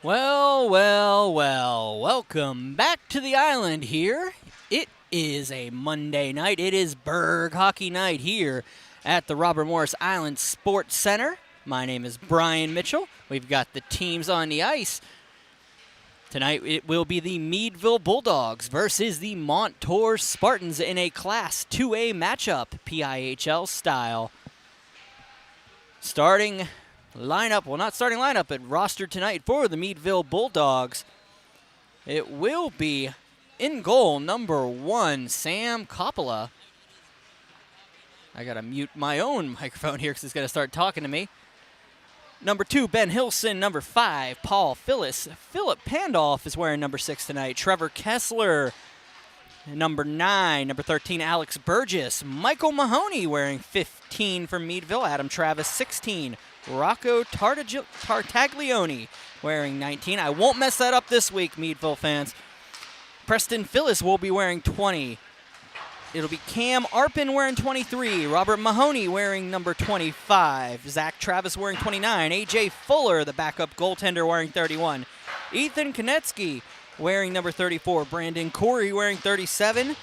Well, well, well, welcome back to the island here. It is a Monday night. It is Burgh Hockey Night here at the Robert Morris Island Sports Center. My name is Brian Mitchell. We've got the teams on the ice. Tonight it will be the Meadville Bulldogs versus the Montour Spartans in a Class 2A matchup, PIHL style. Starting lineup, well, not starting lineup, but rostered tonight for the Meadville Bulldogs. It will be in goal, number 1, Sam Coppola. I gotta mute my own microphone here because it's gonna start talking to me. Number 2, Ben Hilson. Number 5, Paul Phillis. Philip Pandolf is wearing number 6 tonight. Trevor Kessler. Number 9, number 13, Alex Burgess. Michael Mahoney wearing 15 for Meadville. Adam Travis, 16. Rocco Tartaglione wearing 19. I won't mess that up this week, Meadville fans. Preston Phillis will be wearing 20. It'll be Cam Arpin wearing 23. Robert Mahoney wearing number 25. Zach Travis wearing 29. AJ Fuller, the backup goaltender, wearing 31. Ethan Konetsky wearing number 34. Brandon Corey wearing 37.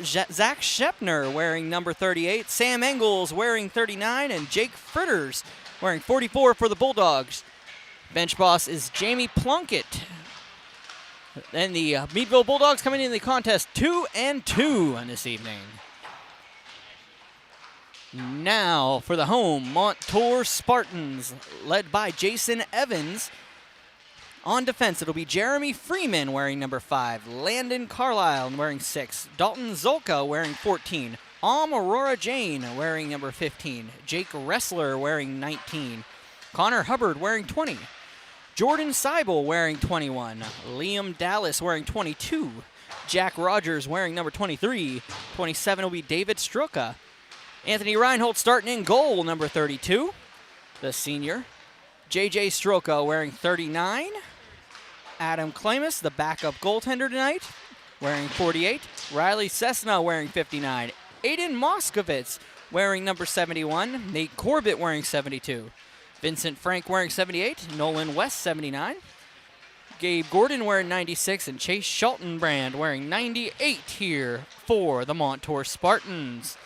Zach Shepner wearing number 38. Sam Engels wearing 39. And Jake Fritters wearing 44 for the Bulldogs. Bench boss is Jamie Plunkett. And the Meadville Bulldogs coming into the contest 2-2 on this evening. Now for the home, Montour Spartans, led by Jason Evans. On defense, it'll be Jeremy Freeman wearing number 5, Landon Carlisle wearing 6, Dalton Zolka wearing 14, Aurora Jane wearing number 15, Jake Ressler wearing 19, Connor Hubbard wearing 20, Jordan Seibel wearing 21, Liam Dallas wearing 22, Jack Rogers wearing number 23, 27 will be David Struka, Anthony Reinhold starting in goal, number 32, the senior, JJ Stroka wearing 39, Adam Klamus, the backup goaltender tonight, wearing 48, Riley Cessna wearing 59, Aiden Moskovitz wearing number 71, Nate Corbett wearing 72, Vincent Frank wearing 78, Nolan West 79, Gabe Gordon wearing 96, and Chase Schultenbrand wearing 98 here for the Montour Spartans.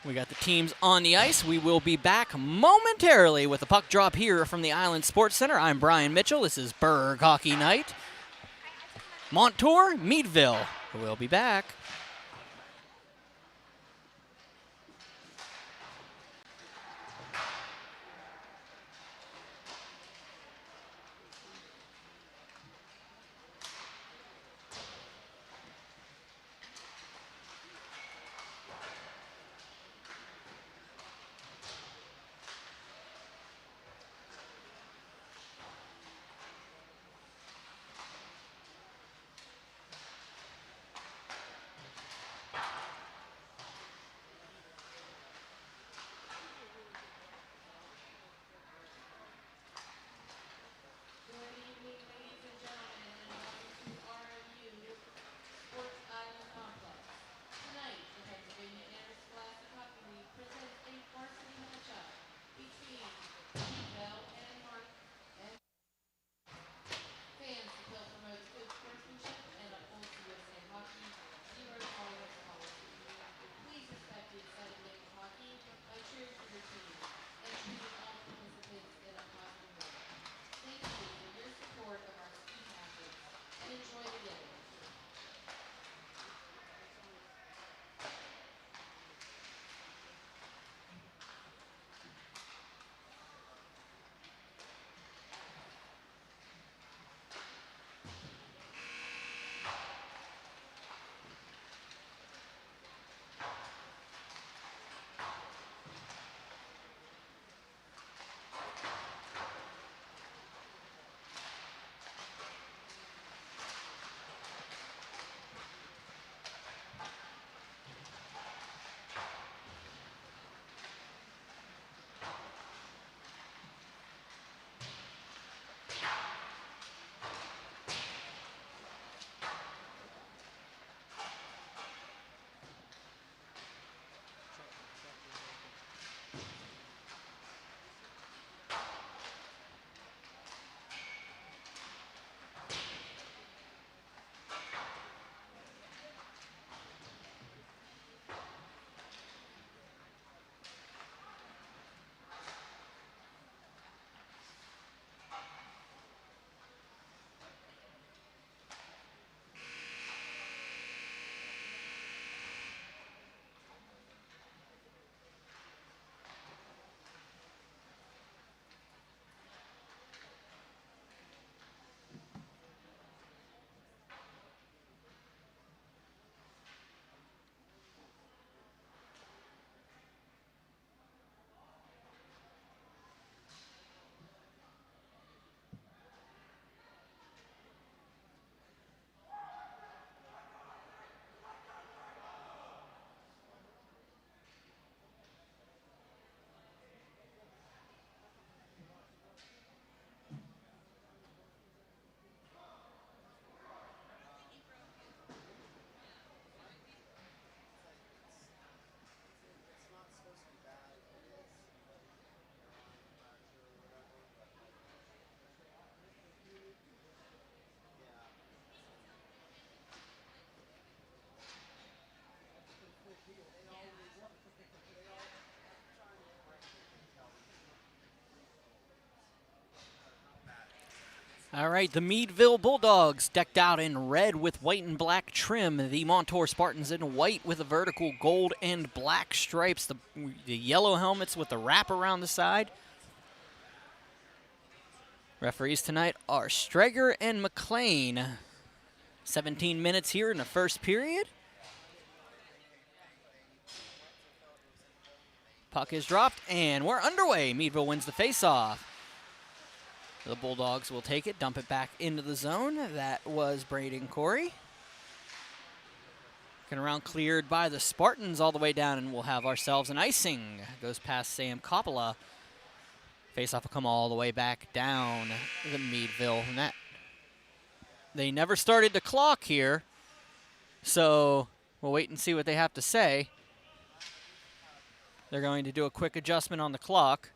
We got the teams on the ice. We will be back momentarily with a puck drop here from the Island Sports Center. I'm Brian Mitchell. This is Burgh Hockey Night. Montour, Meadville. We'll be back. All right, the Meadville Bulldogs decked out in red with white and black trim. The Montour Spartans in white with a vertical gold and black stripes. The yellow helmets with the wrap around the side. Referees tonight are Streger and McLean. 17 minutes here in the first period. Puck is dropped, and we're underway. Meadville wins the faceoff. The Bulldogs will take it, dump it back into the zone. That was Braden Corey. Looking around, cleared by the Spartans all the way down, and we'll have ourselves an icing. Goes past Sam Coppola. Faceoff will come all the way back down the Meadville net. They never started the clock here, so we'll wait and see what they have to say. They're going to do a quick adjustment on the clock.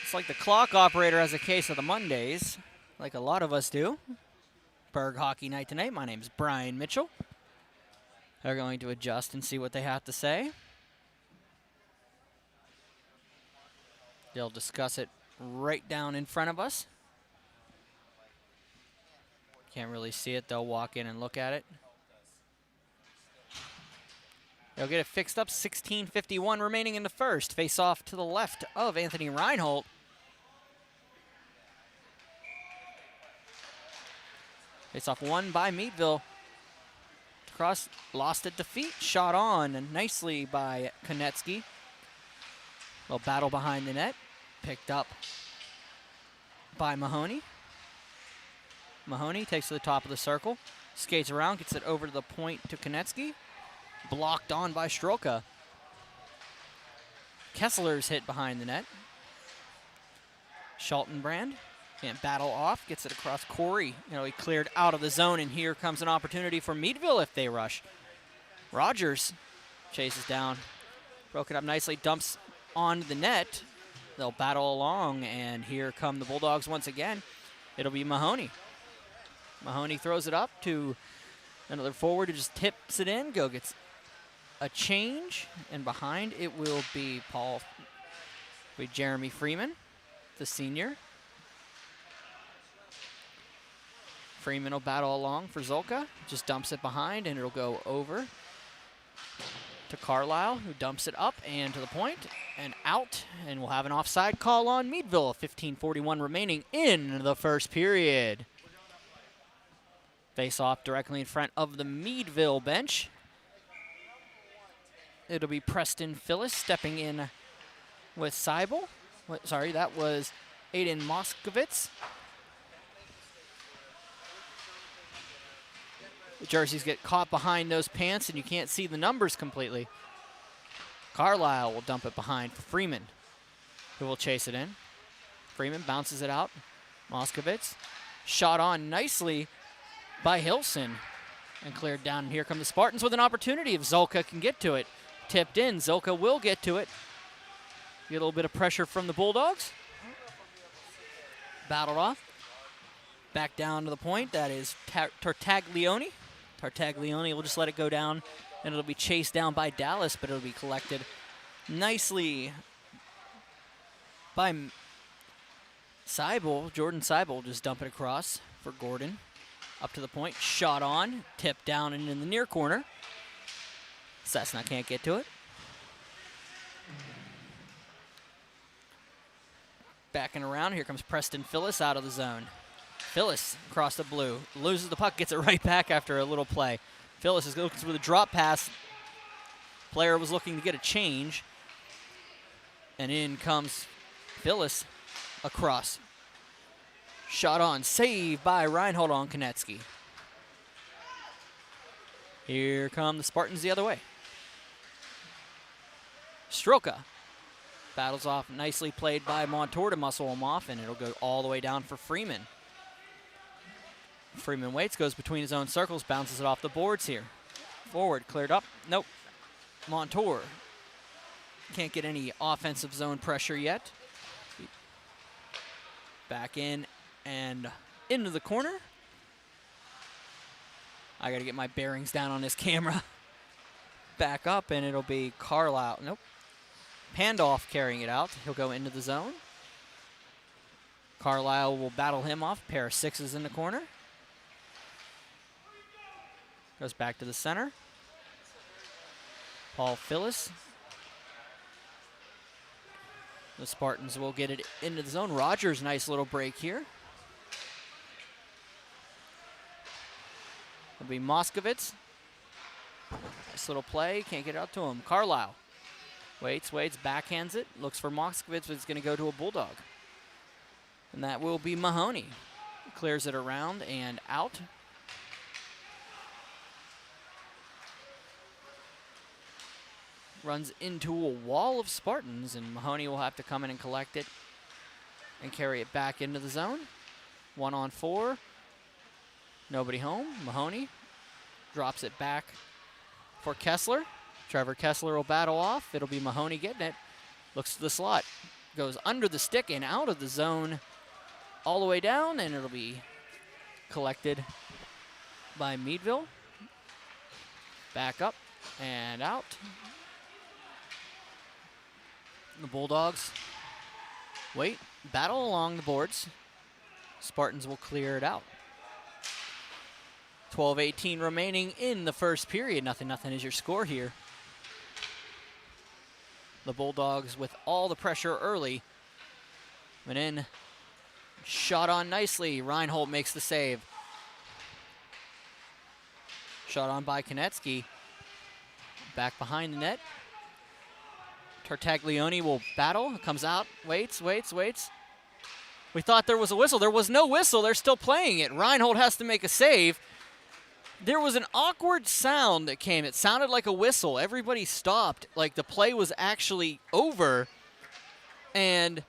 It's like the clock operator has a case of the Mondays, like a lot of us do. Burgh Hockey Night tonight. My name's Brian Mitchell. They're going to adjust and see what they have to say. They'll discuss it right down in front of us. Can't really see it. They'll walk in and look at it. They'll get it fixed up. 16:51 remaining in the first. Face off to the left of Anthony Reinhold. Face off won by Meadville. Cross lost at defeat. Shot on nicely by Konetsky. Little battle behind the net. Picked up by Mahoney. Mahoney takes to the top of the circle. Skates around, gets it over to the point to Konetsky. Blocked on by Strelka. Kessler's hit behind the net. Schaltenbrand can't battle off, gets it across Corey. He cleared out of the zone, and here comes an opportunity for Meadville if they rush. Rogers chases down, broke it up nicely, dumps on the net. They'll battle along, and here come the Bulldogs once again. It'll be Mahoney. Mahoney throws it up to another forward who just tips it in. Go gets a change, and behind it will be Jeremy Freeman, the senior. Freeman will battle along for Zolka. Just dumps it behind, and it'll go over to Carlisle, who dumps it up and to the point and out. And we'll have an offside call on Meadville. 15:41 remaining in the first period. Face off directly in front of the Meadville bench. It'll be Preston Phyllis stepping in with Seibel. Sorry, that was Aiden Moskowitz. The jerseys get caught behind those pants, and you can't see the numbers completely. Carlisle will dump it behind for Freeman, who will chase it in. Freeman bounces it out. Moskowitz shot on nicely by Hilson and cleared down. And here come the Spartans with an opportunity if Zolka can get to it. Tipped in. Zolka will get to it. Get a little bit of pressure from the Bulldogs. Battled off. Back down to the point. That is Tartaglione. Tartaglione will just let it go down, and it'll be chased down by Dallas, but it'll be collected nicely by Seibel. Jordan Seibel just dump it across for Gordon. Up to the point. Shot on. Tipped down and in the near corner. Cessna can't get to it. Backing around. Here comes Preston Phyllis out of the zone. Phyllis across the blue. Loses the puck. Gets it right back after a little play. Phyllis is looking with a drop pass. Player was looking to get a change. And in comes Phyllis across. Shot on. Save by Reinhold on Konetsky. Here come the Spartans the other way. Strelka battles off, nicely played by Montour to muscle him off, and it'll go all the way down for Freeman. Freeman waits, goes between his own circles, bounces it off the boards here. Forward, cleared up. Nope. Montour can't get any offensive zone pressure yet. Back in and into the corner. I got to get my bearings down on this camera. Back up, and it'll be Carlisle. Nope. Pandolf carrying it out. He'll go into the zone. Carlisle will battle him off. Pair of sixes in the corner. Goes back to the center. Paul Phyllis. The Spartans will get it into the zone. Rogers, nice little break here. It'll be Moskowitz. Nice little play, can't get it out to him. Carlisle waits, backhands it. Looks for Moskowitz, but it's going to go to a Bulldog. And that will be Mahoney. Clears it around and out. Runs into a wall of Spartans, and Mahoney will have to come in and collect it and carry it back into the zone. 1-on-4. Nobody home. Mahoney drops it back for Kessler. Trevor Kessler will battle off. It'll be Mahoney getting it. Looks to the slot. Goes under the stick and out of the zone all the way down, and it'll be collected by Meadville. Back up and out. The Bulldogs wait, battle along the boards. Spartans will clear it out. 12:18 remaining in the first period. 0-0 is your score here. The Bulldogs with all the pressure early. Went in, shot on nicely. Reinhold makes the save. Shot on by Konetsky. Back behind the net. Tartaglione will battle, comes out, waits. We thought there was a whistle. There was no whistle. They're still playing it. Reinhold has to make a save. There was an awkward sound that came. It sounded like a whistle. Everybody stopped, like the play was actually over. And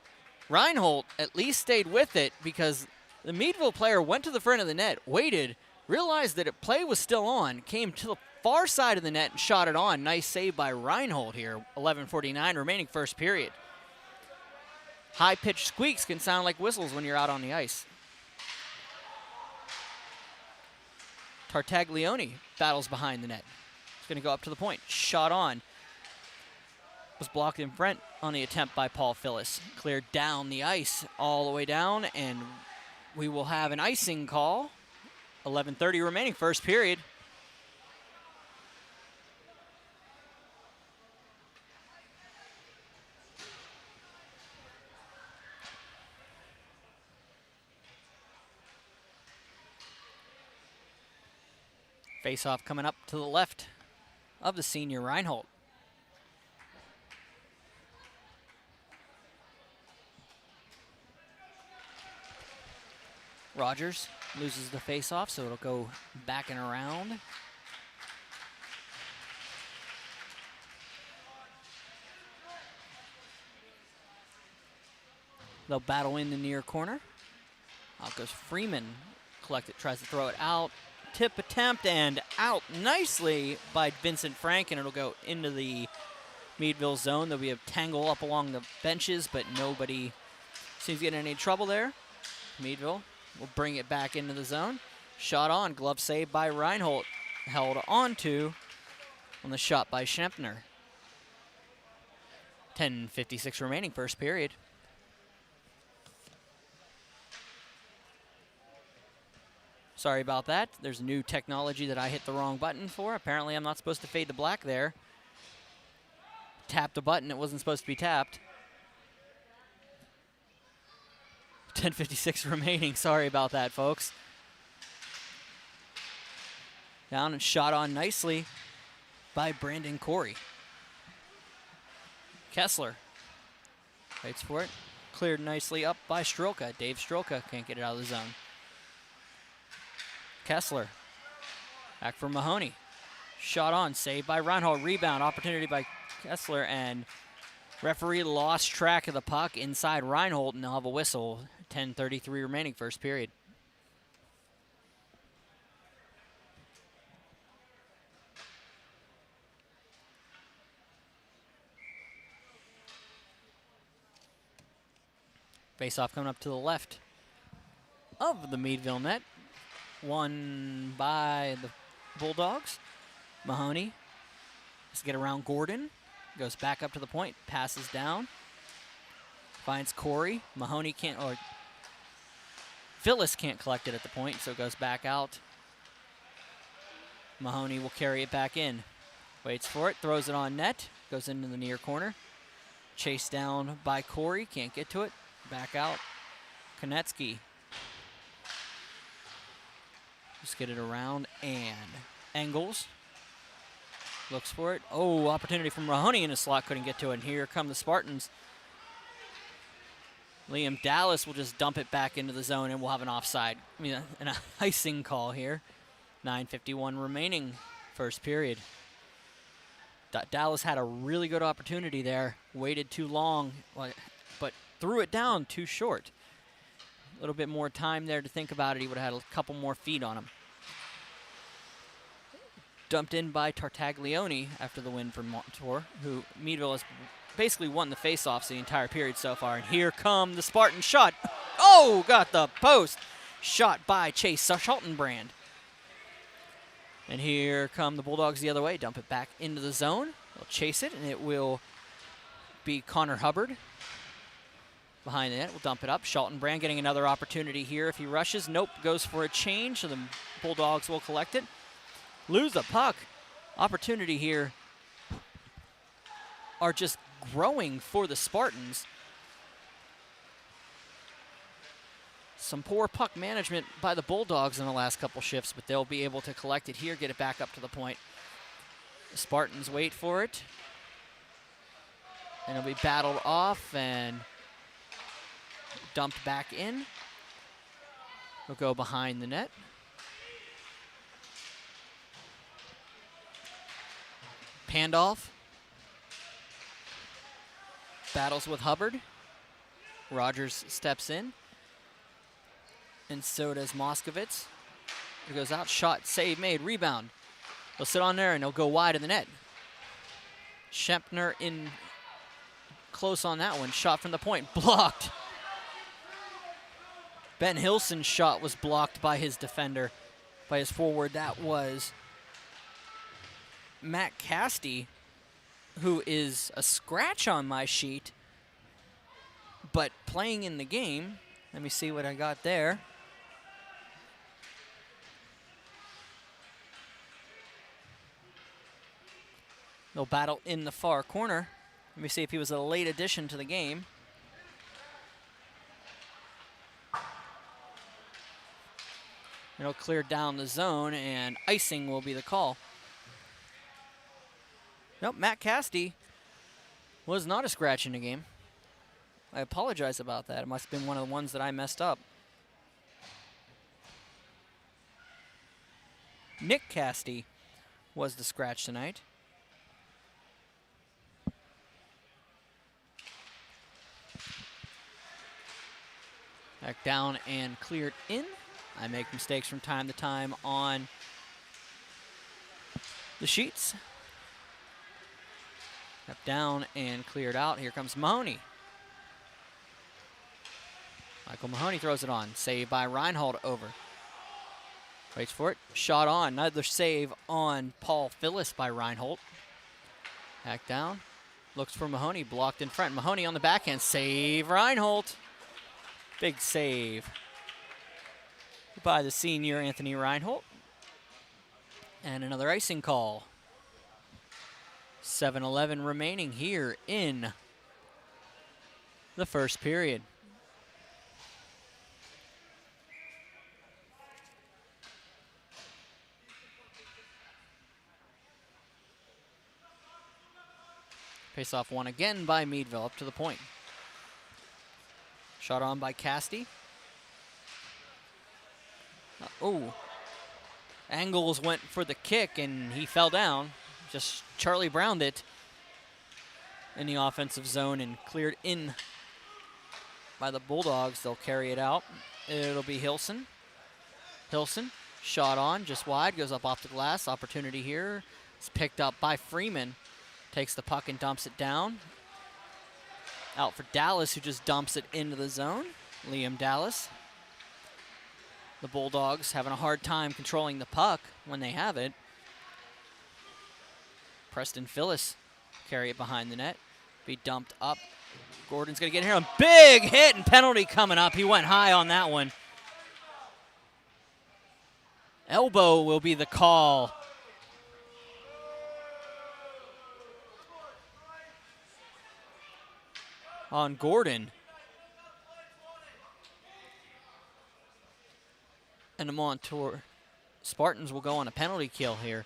Reinhold at least stayed with it because the Meadville player went to the front of the net, waited, realized that play was still on, came to the far side of the net and shot it on. Nice save by Reinhold here. 11:49 remaining first period. High-pitched squeaks can sound like whistles when you're out on the ice. Tartaglione battles behind the net. He's going to go up to the point. Shot on. Was blocked in front on the attempt by Paul Phyllis. Cleared down the ice all the way down, and we will have an icing call. 11:30 remaining first period. Face-off coming up to the left of the senior Reinhold. Rogers loses the face-off, so it'll go back and around. They'll battle in the near corner. Out goes Freeman. Collect it, tries to throw it out. Tip attempt and out nicely by Vincent Frank, and it'll go into the Meadville zone. There'll be a tangle up along the benches, but nobody seems to get in any trouble there. Meadville will bring it back into the zone. Shot on, glove save by Reinhold. Held onto on the shot by Schempner. 10:56 remaining first period. Sorry about that. There's new technology that I hit the wrong button for. Apparently I'm not supposed to fade to black there. Tapped a button it wasn't supposed to be tapped. 10:56 remaining. Sorry about that, folks. Down and shot on nicely by Brandon Corey. Kessler waits for it. Cleared nicely up by Strelka. Dave Strelka can't get it out of the zone. Kessler, back for Mahoney. Shot on, saved by Reinhold. Rebound, opportunity by Kessler, and referee lost track of the puck inside Reinhold, and they'll have a whistle. 10:33 remaining first period. Face-off coming up to the left of the Meadville net. Won by the Bulldogs. Mahoney has to get around Gordon. Goes back up to the point. Passes down. Finds Corey. Mahoney can't, or Phyllis can't collect it at the point, so it goes back out. Mahoney will carry it back in. Waits for it, throws it on net, goes into the near corner. Chased down by Corey, can't get to it. Back out. Konetsky. Just get it around, and Engels looks for it. Oh, opportunity from Mahoney in the slot, couldn't get to it. And here come the Spartans. Liam Dallas will just dump it back into the zone, and we'll have an offside. I mean, an icing call here. 9:51 remaining, first period. Dallas had a really good opportunity there. Waited too long, but threw it down too short. A little bit more time there to think about it. He would have had a couple more feet on him. Dumped in by Tartaglione after the win for Montour, who Meadville has basically won the face-offs the entire period so far. And here come the Spartan shot. Oh, got the post. Shot by Chase Schaltenbrand. And here come the Bulldogs the other way. Dump it back into the zone. They'll chase it, and it will be Connor Hubbard behind the net. We'll dump it up. Schaltenbrand getting another opportunity here if he rushes. Nope, goes for a change, so the Bulldogs will collect it. Lose the puck. Opportunity here are just growing for the Spartans. Some poor puck management by the Bulldogs in the last couple shifts, but they'll be able to collect it here, get it back up to the point. The Spartans wait for it. And it'll be battled off and dumped back in. We'll go behind the net. Pandoff. Battles with Hubbard. Rogers steps in. And so does Moskovitz. It goes out, shot, save made, rebound. They'll sit on there and they'll go wide of the net. Schempner in close on that one. Shot from the point, blocked. Ben Hilson's shot was blocked by his defender, by his forward. That was Matt Castee, who is a scratch on my sheet, but playing in the game. Let me see what I got there. They'll battle in the far corner. Let me see if he was a late addition to the game. It'll clear down the zone, and icing will be the call. Nope, Matt Castee was not a scratch in the game. I apologize about that. It must have been one of the ones that I messed up. Nick Castee was the scratch tonight. Back down and cleared in. I make mistakes from time to time on the sheets. Up down and cleared out. Here comes Mahoney. Michael Mahoney throws it on. Save by Reinhold over. Waits for it. Shot on. Another save on Paul Phyllis by Reinhold. Back down. Looks for Mahoney. Blocked in front. Mahoney on the backhand. Save Reinhold. Big save by the senior Anthony Reinhold. And another icing call. 7:11 remaining here in the first period. Face-off won again by Meadville, up to the point. Shot on by Castee. Oh. Engels went for the kick, and he fell down. Just Charlie Browned it in the offensive zone and cleared in by the Bulldogs. They'll carry it out. It'll be Hilson. Hilson, shot on, just wide, goes up off the glass. Opportunity here. It's picked up by Freeman. Takes the puck and dumps it down. Out for Dallas, who just dumps it into the zone. Liam Dallas. The Bulldogs having a hard time controlling the puck when they have it. Preston Phyllis carry it behind the net. Be dumped up. Gordon's going to get here. A big hit and penalty coming up. He went high on that one. Elbow will be the call. On Gordon. And the Montour Spartans will go on a penalty kill here.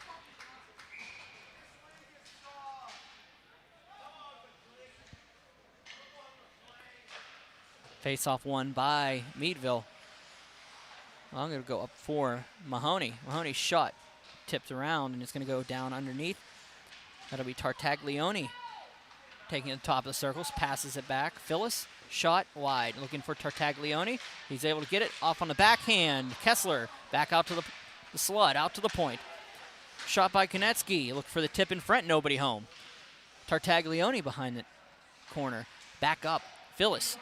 Face-off won by Meadville. Well, I'm going to go up for Mahoney. Mahoney's shot tipped around, and it's going to go down underneath. That'll be Tartaglione taking it to the top of the circles, passes it back. Phyllis, shot wide, looking for Tartaglione. He's able to get it off on the backhand. Kessler back out to the slot, out to the point. Shot by Konetsky. Look for the tip in front, nobody home. Tartaglione behind the corner. Back up, Phyllis.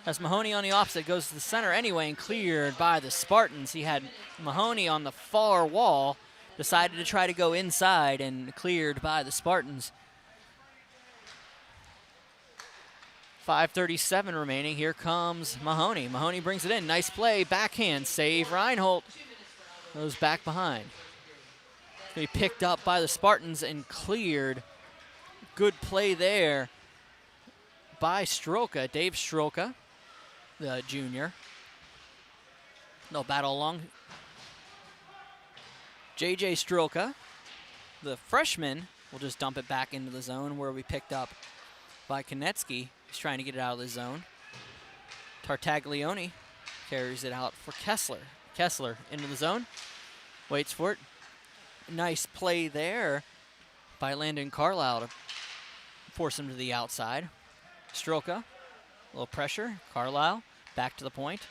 As Mahoney on the opposite, goes to the center anyway and cleared by the Spartans. He had Mahoney on the far wall, decided to try to go inside and cleared by the Spartans. 5:37 remaining. Here comes Mahoney. Mahoney brings it in. Nice play. Backhand save. Reinhold goes back behind. He picked up by the Spartans and cleared. Good play there by Strelka, Dave Strelka, the junior. They'll battle along. JJ Strelka, the freshman, will just dump it back into the zone where we picked up by Konetsky. He's trying to get it out of the zone. Tartaglione carries it out for Kessler. Kessler into the zone, waits for it. Nice play there by Landon Carlisle to force him to the outside. Strelka, a little pressure. Carlisle back to the point.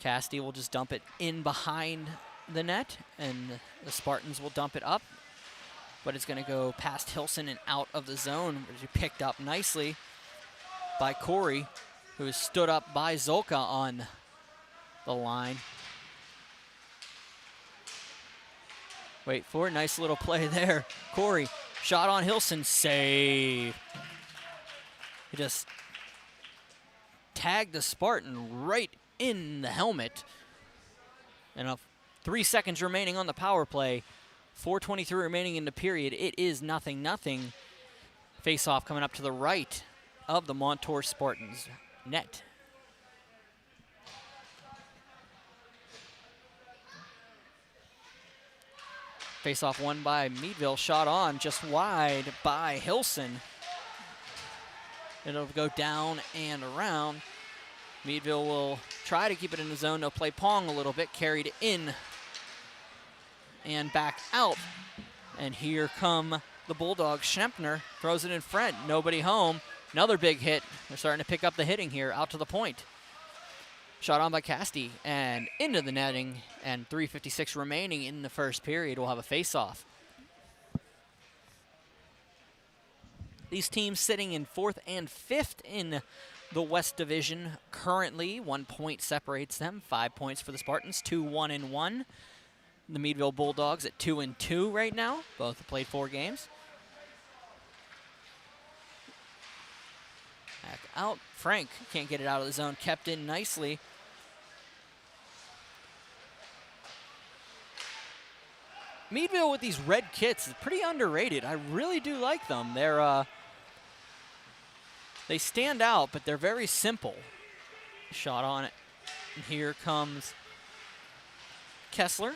Casti will just dump it in behind the net, and the Spartans will dump it up. But it's going to go past Hilson and out of the zone, which is picked up nicely by Corey, who is stood up by Zolka on the line. Wait for it, nice little play there. Corey, shot on Hilson, save. He just tagged the Spartan right in the helmet. And 3 seconds remaining on the power play. 4:23 remaining in the period. It is 0-0. Face-off coming up to the right of the Montour Spartans net. Face-off won by Meadville. Shot on just wide by Hilson. It'll go down and around. Meadville will try to keep it in the zone. They'll play Pong a little bit. Carried in and back out. And here come the Bulldogs. Schempner throws it in front. Nobody home. Another big hit. They're starting to pick up the hitting here. Out to the point. Shot on by Casti and into the netting. And 3:56 remaining in the first period. We'll have a face-off. These teams sitting in 4th and 5th in the West Division currently. 1 point separates them. 5 points for the Spartans. 2-1-1. The Meadville Bulldogs at 2-2 right now. Both have played 4 games. Back out. Frank can't get it out of the zone. Kept in nicely. Meadville with these red kits is pretty underrated. I really do like them. They stand out, but they're very simple. Shot on it. And here comes Kessler.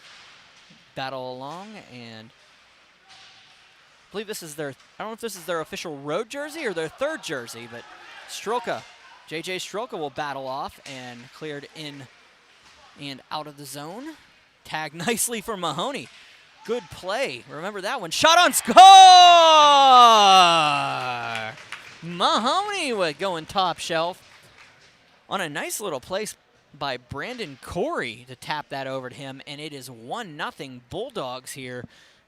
Battle along, and I believe this is their, I don't know if this is their official road jersey or their 3rd jersey, but Strelka, JJ Strelka will battle off and cleared in and out of the zone. Tagged nicely for Mahoney. Good play. Remember that one. Shot on score! Mahoney with going top shelf on a nice little place by Brandon Corey to tap that over to him, and it is 1-0 Bulldogs here.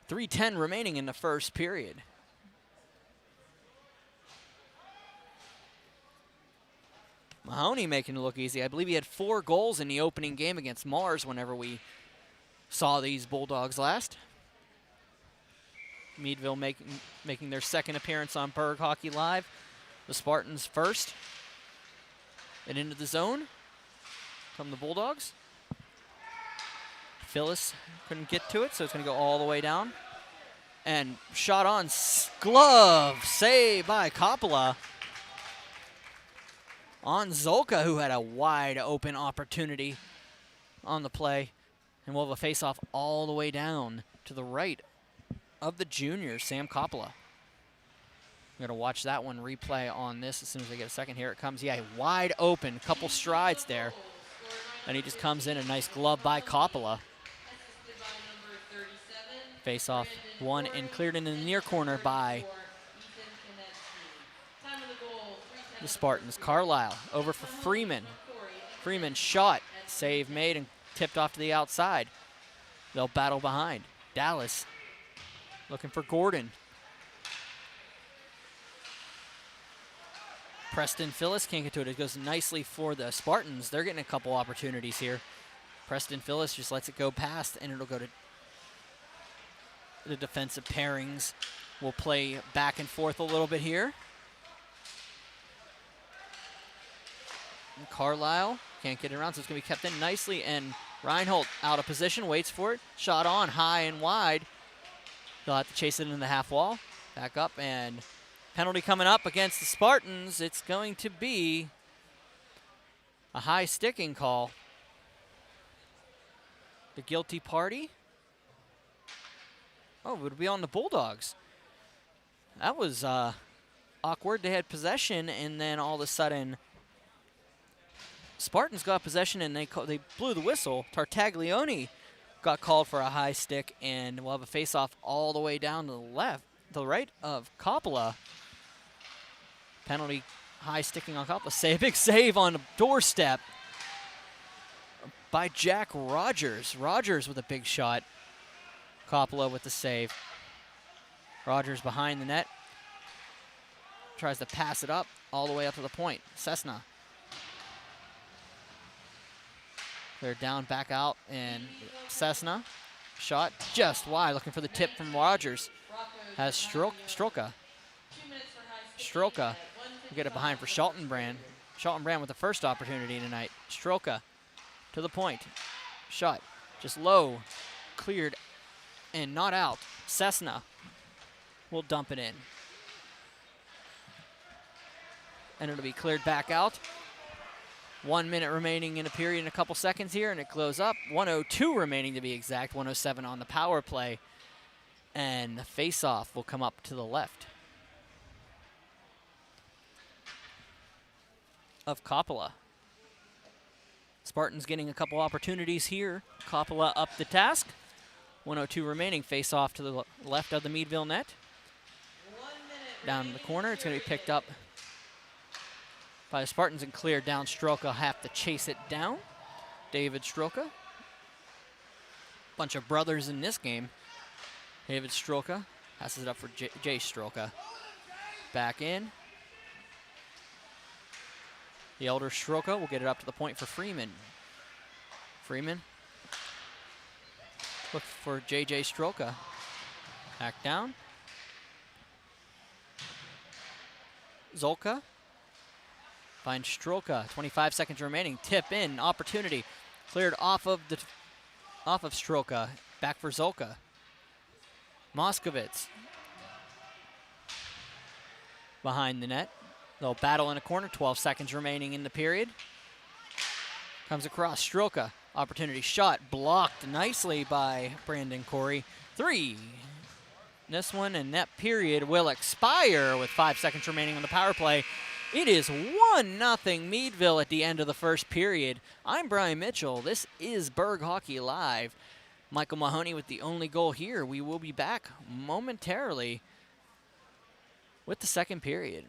3:10 remaining in the first period. Mahoney making it look easy. I believe he had 4 goals in the opening game against Mars whenever we saw these Bulldogs last. Meadville making their 2nd appearance on Burgh Hockey Live. The Spartans first. And into the zone from the Bulldogs. Phyllis couldn't get to it, so it's going to go all the way down. And shot on, glove, save by Coppola on Zolka, who had a wide open opportunity on the play. And we'll have a face-off all the way down to the right of the junior, Sam Coppola. I'm going to watch that one replay on this as soon as I get a second. Here it comes. Yeah, wide open, couple strides there. And he just comes in, a nice glove by Coppola. Face-off won and cleared in the near corner by the Spartans. Carlisle over for Freeman. Freeman shot, save made, and tipped off to the outside. They'll battle behind. Dallas looking for Gordon. Preston Phyllis can't get to it. It goes nicely for the Spartans. They're getting a couple opportunities here. Preston Phyllis just lets it go past, and it'll go to the defensive pairings. We'll play back and forth a little bit here. And Carlisle can't get it around, so it's going to be kept in nicely, and Reinhold out of position, waits for it. Shot on, high and wide. They'll have to chase it in the half wall. Back up, and penalty coming up against the Spartans. It's going to be a high sticking call. The guilty party. Oh, it would be on the Bulldogs. That was awkward. They had possession, and then all of a sudden, Spartans got possession, and they blew the whistle. Tartaglione got called for a high stick, and we'll have a face-off all the way down to the right of Coppola. Penalty, high sticking on Coppola. Big save on the doorstep by Jack Rogers. Rogers with a big shot. Coppola with the save. Rogers behind the net. Tries to pass it up all the way up to the point. Cessna. They're down, back out, and Cessna. Shot just wide, looking for the tip from Rogers. Has Stroka. Stroka will get it behind for Schaltenbrand. Schaltenbrand with the first opportunity tonight. Stroka to the point. Shot just low, cleared, and not out. Cessna will dump it in. And it'll be cleared back out. 1 minute remaining in a period in a couple seconds here, and it glows up. 1:02 remaining to be exact. 1:07 on the power play. And the face-off will come up to the left of Coppola. Spartans getting a couple opportunities here. Coppola up the task. 1:02 remaining. Face-off to the left of the Meadville net. Down in the corner. It's going to be picked up by the Spartans and cleared down. Stroka have to chase it down. David Stroka. Bunch of brothers in this game. David Stroka passes it up for Jay Stroka. Back in. The elder Stroka will get it up to the point for Freeman. Freeman. Look for JJ Stroka. Back down. Zolka. Finds Stroka. 25 seconds remaining. Tip in. Opportunity. Cleared off of Stroka. Back for Zolka. Moskovitz. Behind the net. They'll battle in a corner. 12 seconds remaining in the period. Comes across. Stroka. Opportunity shot. Blocked nicely by Brandon Corey. 3. This one, and that period will expire with 5 seconds remaining on the power play. It is 1-0 Meadville at the end of the first period. I'm Brian Mitchell. This is Burgh Hockey Live. Michael Mahoney with the only goal here. We will be back momentarily with the second period.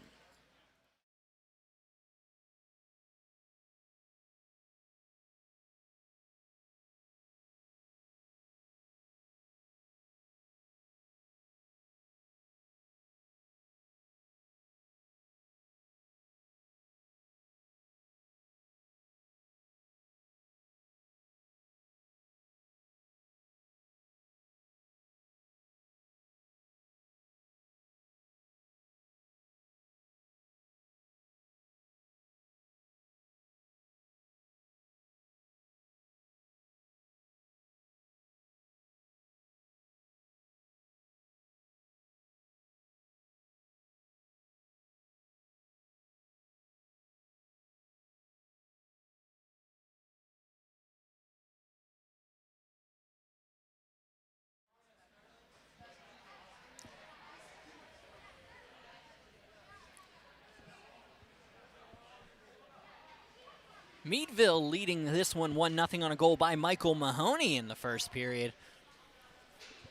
Meadville leading this one 1-0 on a goal by Michael Mahoney in the first period.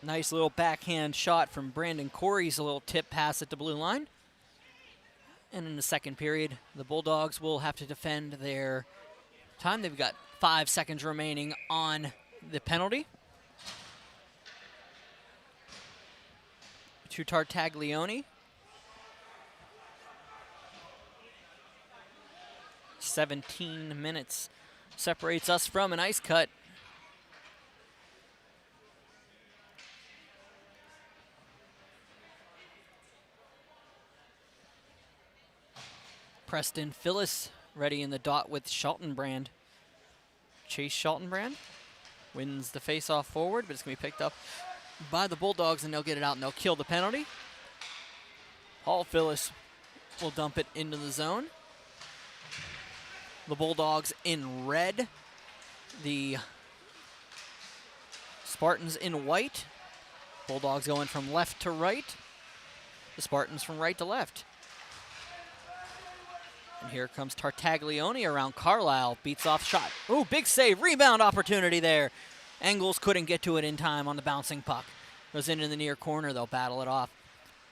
Nice little backhand shot from Brandon Corey's a little tip pass at the blue line. And in the second period, the Bulldogs will have to defend their time. They've got 5 seconds remaining on the penalty. To Tartaglione. 17 minutes separates us from an ice cut. Preston Phyllis ready in the dot with Schaltenbrand. Chase Schaltenbrand wins the face-off forward, but it's going to be picked up by the Bulldogs, and they'll get it out, and they'll kill the penalty. Paul Phyllis will dump it into the zone. The Bulldogs in red. The Spartans in white. Bulldogs going from left to right. The Spartans from right to left. And here comes Tartaglione around Carlisle. Beats off shot. Ooh, big save. Rebound opportunity there. Engels couldn't get to it in time on the bouncing puck. Goes into the near corner. They'll battle it off.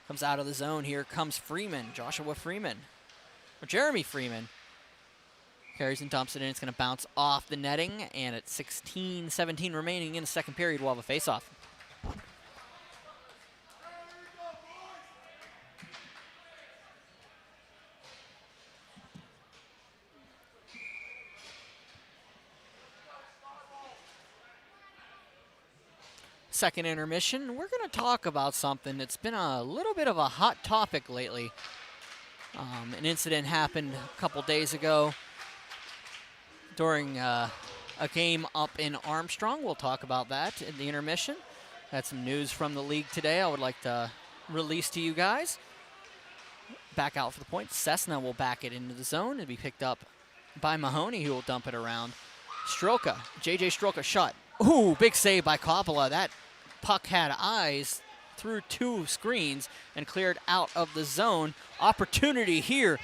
Comes out of the zone. Here comes Freeman. Joshua Freeman. Or Jeremy Freeman. Carries and dumps it in. It's going to bounce off the netting. And at 16-17 remaining in the second period, we'll have a face-off. Second intermission, we're going to talk about something that's been a little bit of a hot topic lately. An incident happened a couple days ago during a game up in Armstrong. We'll talk about that in the intermission. Had some news from the league today I would like to release to you guys. Back out for the point. Cessna will back it into the zone and be picked up by Mahoney, who will dump it around. Strelka, J.J. Strelka shot. Ooh, big save by Coppola. That puck had eyes through 2 screens and cleared out of the zone. Opportunity here.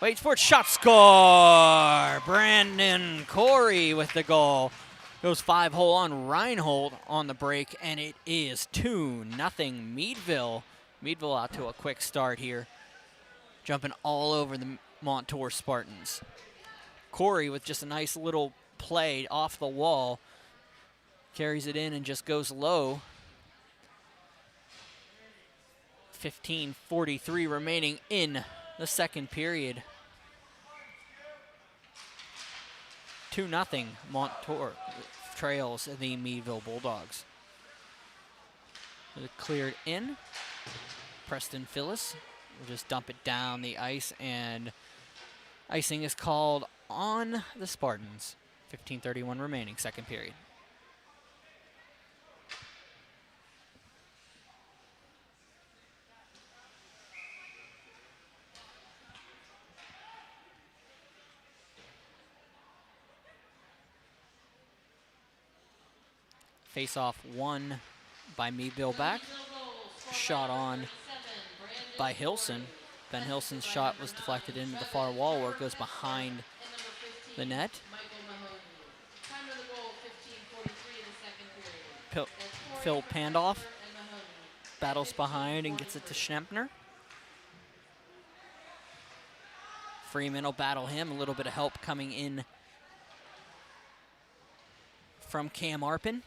Waits for it. Shot, score! Brandon Corey with the goal. Goes 5-hole on Reinhold on the break, and it is 2-0 Meadville. Meadville out to a quick start here. Jumping all over the Montour Spartans. Corey with just a nice little play off the wall. Carries it in and just goes low. 15:43 remaining in the second period. 2-0 Montour trails the Meadville Bulldogs. Cleared in. Preston Phyllis will just dump it down the ice, and icing is called on the Spartans. 15:31 remaining, second period. Face-off won by Meadville back. Shot on by Hilson. Ben Hilson's shot was deflected into the far wall where it goes behind the net. Phil Pandoff battles behind and gets it to Schnempner. Freeman will battle him. A little bit of help coming in from Cam Arpin.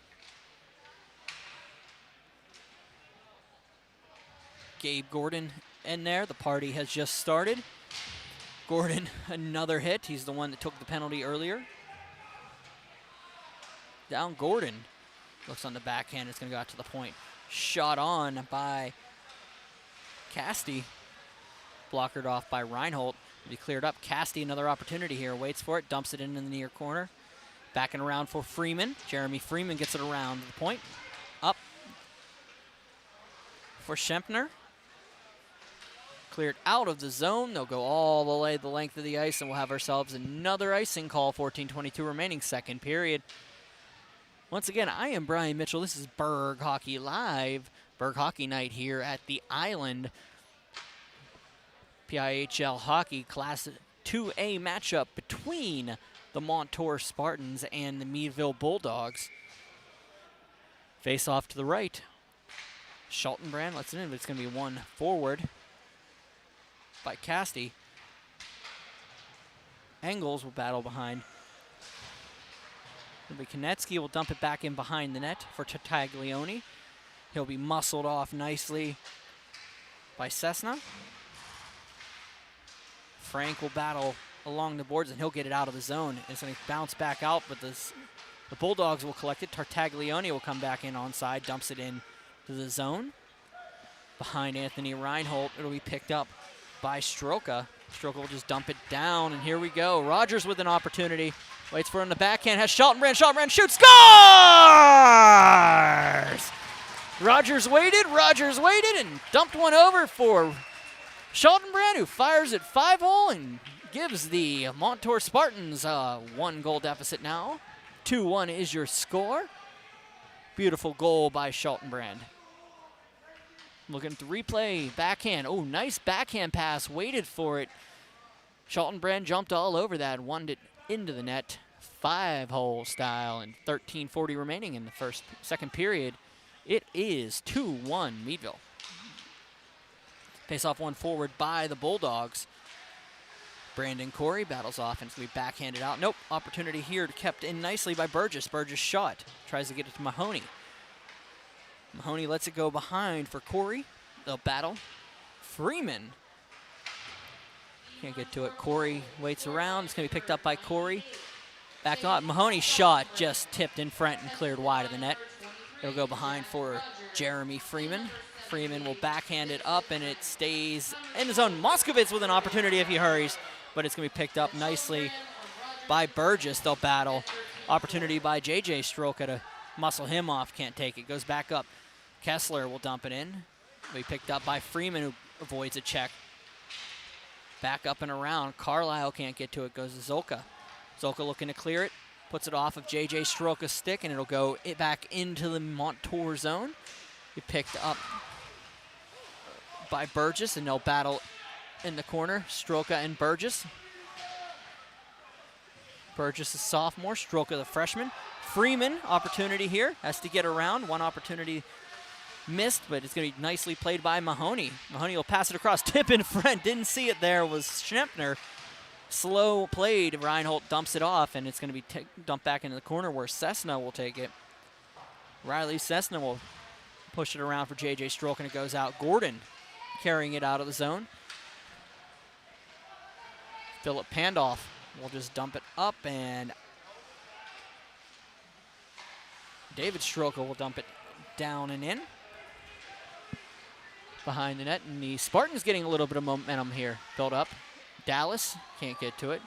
Gabe Gordon in there. The party has just started. Gordon, another hit. He's the one that took the penalty earlier. Down Gordon. Looks on the backhand. It's going to go out to the point. Shot on by Casti. Blockered off by Reinhold. Be cleared up. Casti, another opportunity here. Waits for it. Dumps it into the near corner. Backing around for Freeman. Jeremy Freeman gets it around the point. Up for Schempner. Cleared out of the zone. They'll go all the way the length of the ice, and we'll have ourselves another icing call. 14:22 remaining, second period. Once again, I am Brian Mitchell. This is Burgh Hockey Live. Burgh Hockey Night here at the Island. PIHL Hockey Class Class-2A matchup between the Montour Spartans and the Meadville Bulldogs. Face off to the right. Schultenbrand lets it in, but it's going to be one forward by Casti. Engels will battle behind. It'll be Konecki will dump it back in behind the net for Tartaglione. He'll be muscled off nicely by Cessna. Frank will battle along the boards, and he'll get it out of the zone. It's going to bounce back out, but the Bulldogs will collect it. Tartaglione will come back in onside, dumps it in to the zone. Behind Anthony Reinhold, it'll be picked up by Stroka. Stroka will just dump it down, and here we go. Rogers with an opportunity. Waits for him to backhand, has Schultenbrand. Schultenbrand shoots, scores! Rogers waited, and dumped one over for Schultenbrand, who fires at 5-hole and gives the Montour Spartans a 1-goal deficit now. 2-1 is your score. Beautiful goal by Schultenbrand. Looking at the replay, backhand. Oh, nice backhand pass, waited for it. Schultenbrand jumped all over that, won it into the net, 5-hole style, and 13:40 remaining in the second period. It is 2-1 Meadville. Face off one forward by the Bulldogs. Brandon Corey battles off and it's going to be backhanded out. Nope, opportunity here kept in nicely by Burgess. Burgess shot, tries to get it to Mahoney. Mahoney lets it go behind for Corey. They'll battle. Freeman can't get to it. Corey waits around. It's going to be picked up by Corey. Back on. Mahoney's shot just tipped in front and cleared wide of the net. It'll go behind for Jeremy Freeman. Freeman will backhand it up, and it stays in the zone. Moskowitz with an opportunity if he hurries, but it's going to be picked up nicely by Burgess. They'll battle. Opportunity by J.J. Stroka to muscle him off. Can't take it. Goes back up. Kessler will dump it in. Will be picked up by Freeman, who avoids a check. Back up and around. Carlisle can't get to it. Goes to Zolka. Zolka looking to clear it. Puts it off of J.J. Stroka's stick, and it'll go back into the Montour zone. Be picked up by Burgess, and they'll battle in the corner. Stroka and Burgess. Burgess is sophomore. Stroka the freshman. Freeman, opportunity here. Has to get around. One opportunity missed, but it's going to be nicely played by Mahoney. Mahoney will pass it across. Tip in front. Didn't see it there. Was Schempner. Slow played. Reinhold dumps it off, and it's going to be dumped back into the corner where Cessna will take it. Riley Cessna will push it around for J.J. Stroke, and it goes out. Gordon carrying it out of the zone. Philip Pandolf will just dump it up, and David Stroka will dump it down and in. Behind the net, and the Spartans getting a little bit of momentum here. Build up. Dallas can't get to it.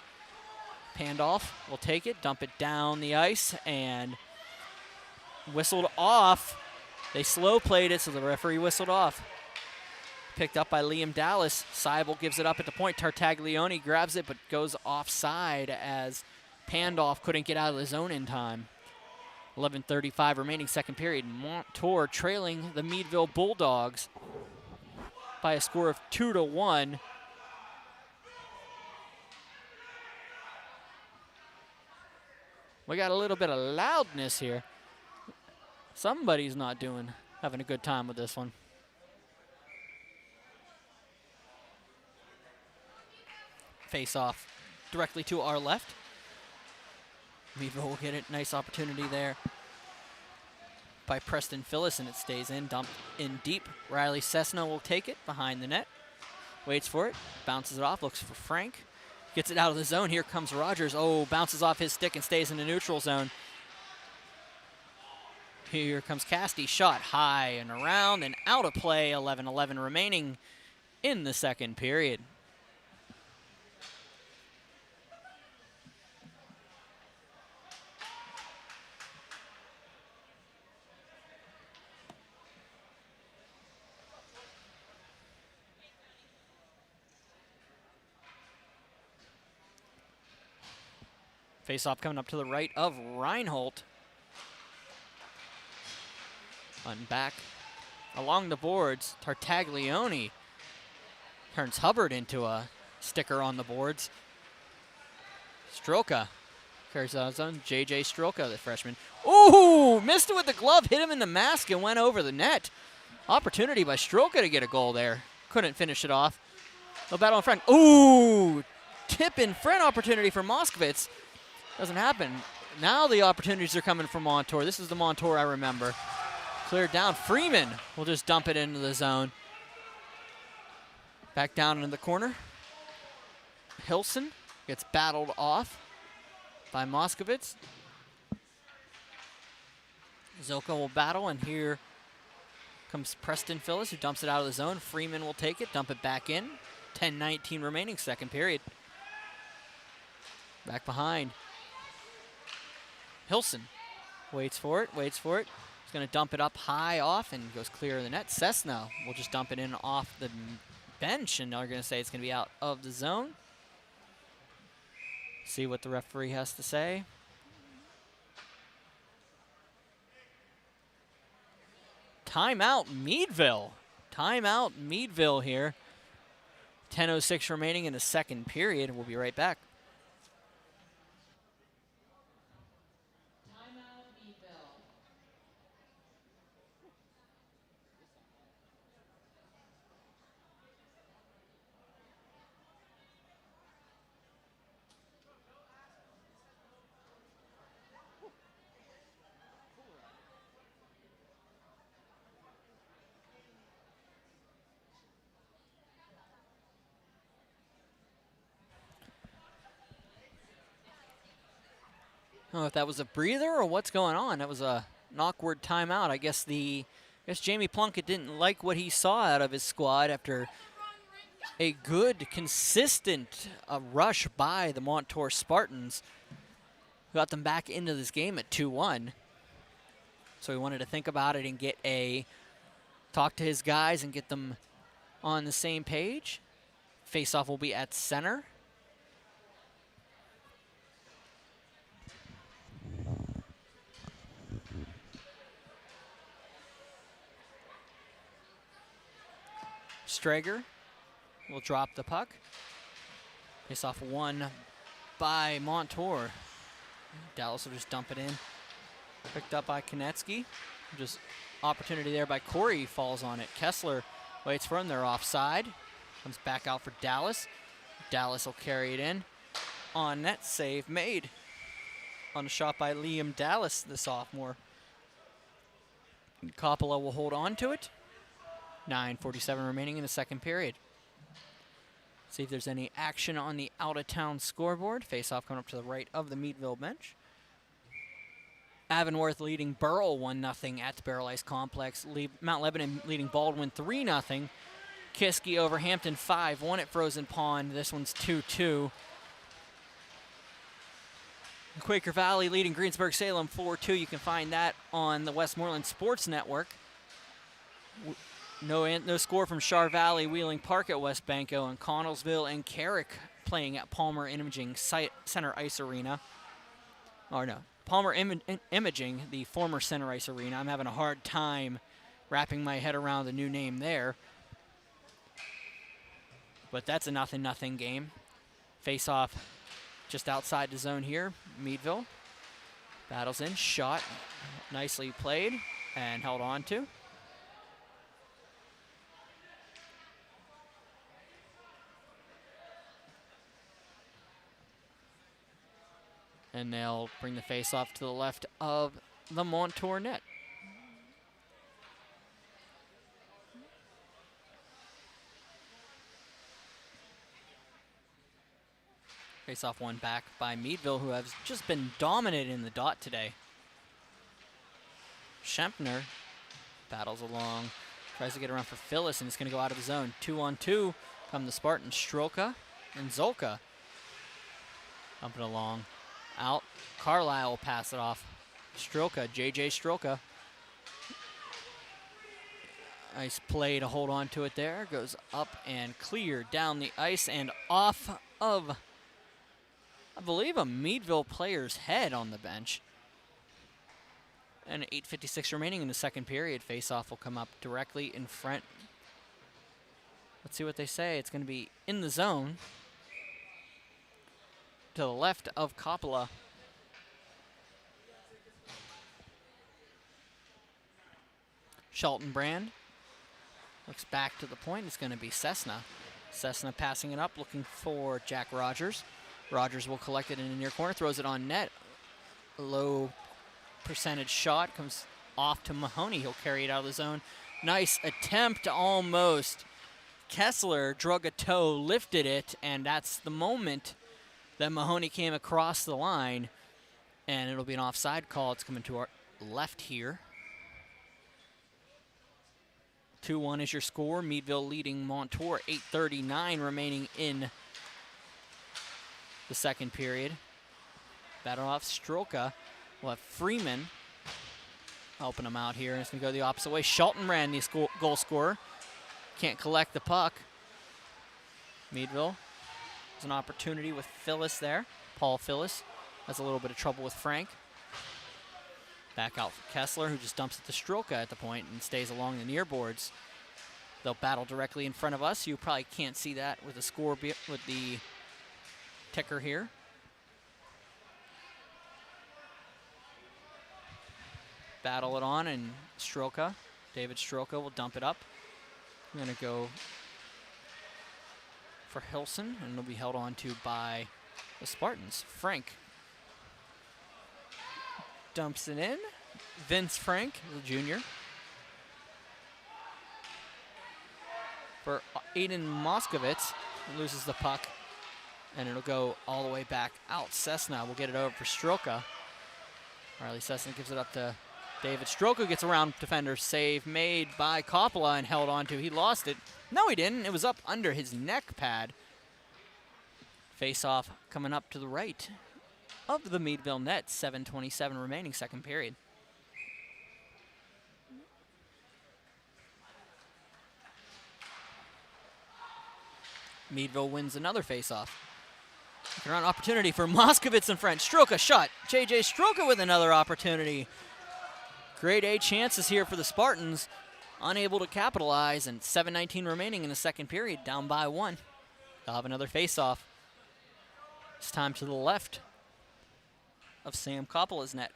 Pandolf will take it, dump it down the ice, and whistled off. They slow played it, so the referee whistled off. Picked up by Liam Dallas. Seibel gives it up at the point. Tartaglione grabs it, but goes offside as Pandolf couldn't get out of the zone in time. 11:35 remaining second period. Montour trailing the Meadville Bulldogs by a score of 2-1. We got a little bit of loudness here. Somebody's not having a good time with this one. Face off directly to our left. Meadville will get it. Nice opportunity there by Preston Phyllis, and it stays in. Dumped in deep. Riley Cessna will take it behind the net. Waits for it. Bounces it off. Looks for Frank. Gets it out of the zone. Here comes Rogers. Oh, bounces off his stick and stays in the neutral zone. Here comes Casti. Shot high and around and out of play. 11:11 remaining in the second period. Face-off coming up to the right of Reinhold. And back along the boards, Tartaglione turns Hubbard into a sticker on the boards. Stroka carries out his own. J.J. Stroka, the freshman. Ooh, missed it with the glove, hit him in the mask, and went over the net. Opportunity by Stroka to get a goal there. Couldn't finish it off. No battle in front. Ooh, tip in front opportunity for Moskowitz. Doesn't happen. Now the opportunities are coming from Montour. This is the Montour I remember. Cleared down. Freeman will just dump it into the zone. Back down into the corner. Hilson gets battled off by Moskowitz. Zilka will battle, and here comes Preston Phillips, who dumps it out of the zone. Freeman will take it, dump it back in. 10:19 remaining, second period. Back behind. Hilson waits for it, waits for it. He's going to dump it up high off and goes clear of the net. Cessna will just dump it in off the bench, and they're going to say it's going to be out of the zone. See what the referee has to say. Timeout Meadville. Timeout Meadville here. 10:06 remaining in the second period. We'll be right back. I don't know if that was a breather or what's going on. That was an awkward timeout. I guess Jamie Plunkett didn't like what he saw out of his squad after a good, consistent rush by the Montour Spartans. Got them back into this game at 2-1. So he wanted to think about it and talk to his guys and get them on the same page. Face-off will be at center. Strager will drop the puck. Face off won by Montour. Dallas will just dump it in. Picked up by Konecki. Just opportunity there by Corey, falls on it. Kessler waits for him, they're offside. Comes back out for Dallas. Dallas will carry it in. On net, save made. On a shot by Liam Dallas, the sophomore. Coppola will hold on to it. 9:47 remaining in the second period. See if there's any action on the out-of-town scoreboard. Face-off coming up to the right of the Meadville bench. Avonworth leading Burrell 1-0 at the Barrel Ice Complex. Mount Lebanon leading Baldwin 3-0. Kiski over Hampton 5-1 at Frozen Pond. This one's 2-2. Quaker Valley leading Greensburg-Salem 4-2. You can find that on the Westmoreland Sports Network. No score from Char Valley, Wheeling Park at West Banco, and Connellsville and Carrick playing at Palmer Imaging Center Ice Arena. Or no, Palmer Imaging, the former Center Ice Arena. I'm having a hard time wrapping my head around the new name there. But that's a 0-0 game. Face off just outside the zone here. Meadville battles in, shot, nicely played and held on to. And they'll bring the face-off to the left of the Montour net. Face-off one back by Meadville, who has just been dominant in the dot today. Schempner battles along, tries to get around for Phyllis, and it's going to go out of the zone. 2-on-2 come the Spartans, Stroka and Zolka. Dumping along. Out. Carlisle will pass it off. Stroka, J.J. Stroka. Nice play to hold on to it there. Goes up and clear down the ice and off of, I believe, a Meadville player's head on the bench. And 8:56 remaining in the second period. Face-off will come up directly in front. Let's see what they say. It's going to be in the zone. to the left of Coppola. Schultenbrand looks back to the point. It's going to be Cessna. Cessna passing it up, looking for Jack Rogers. Rogers will collect it in the near corner, throws it on net. A low percentage shot comes off to Mahoney. He'll carry it out of the zone. Nice attempt, almost. Kessler drug a toe, lifted it, and that's the moment that Mahoney came across the line, and it'll be an offside call. It's coming to our left here. 2-1 is your score. Meadville leading Montour. 8:39 remaining in the second period. Battle off Strelka. We'll have Freeman helping him out here, and it's going to go the opposite way. Schultenbrand, the goal scorer. Can't collect the puck. Meadville has an opportunity with Phyllis there. Paul Phyllis has a little bit of trouble with Frank. Back out for Kessler, who just dumps it to Strelka at the point and stays along the near boards. They'll battle directly in front of us. You probably can't see that with the score with the ticker here. Battle it on, and Strelka, David Strelka, will dump it up. I'm going to go for Hilson, and it'll be held on to by the Spartans. Frank dumps it in. Vince Frank, the junior. For Aiden Moskowitz, loses the puck, and it'll go all the way back out. Cessna will get it over for Strelka. Riley Cessna gives it up to David. Strelka gets around defender. Save made by Coppola and held on to. He lost it. No, he didn't. It was up under his neck pad. Face-off coming up to the right of the Meadville net. 7:27 remaining, second period. Meadville wins another face-off. Around opportunity for Moskowitz in front. Strelka shot. J.J. Strelka with another opportunity. Grade A chances here for the Spartans. Unable to capitalize, and 7:19 remaining in the second period, down by 1. They'll have another face-off. This time to the left of Sam Coppola's net.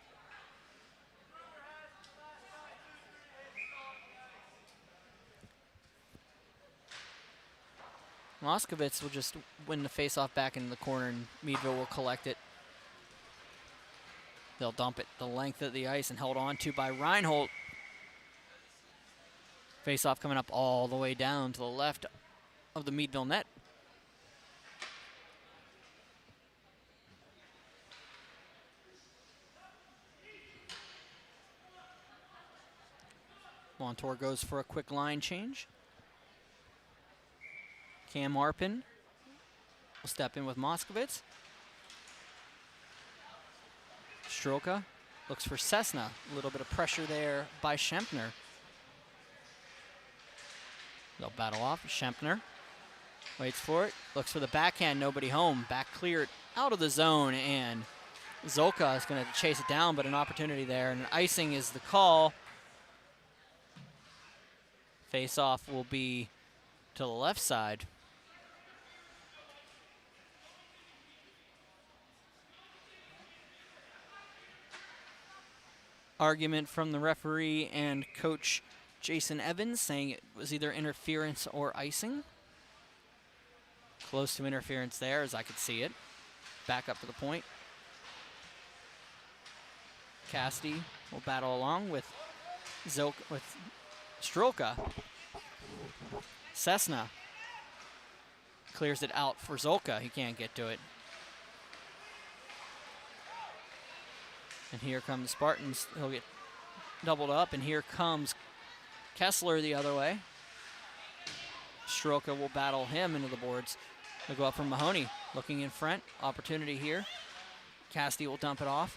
Moskowitz will just win the face-off back into the corner, and Meadville will collect it. They'll dump it the length of the ice and held on to by Reinhold. Face-off coming up all the way down to the left of the Meadville net. Montour goes for a quick line change. Cam Arpin will step in with Moskowitz. Strelka looks for Cessna. A little bit of pressure there by Schempner. They'll battle off. Schempner waits for it. Looks for the backhand. Nobody home. Back cleared out of the zone, and Zolka is going to chase it down, but an opportunity there, and icing is the call. Face-off will be to the left side. Argument from the referee and coach Jason Evans saying it was either interference or icing. Close to interference there, as I could see it. Back up to the point. Cassidy will battle along with Strelka. Cessna clears it out for Zolka. He can't get to it. And here come the Spartans. He'll get doubled up, and here comes Kessler the other way. Strelka will battle him into the boards. They'll go up from Mahoney, looking in front. Opportunity here. Cassidy will dump it off.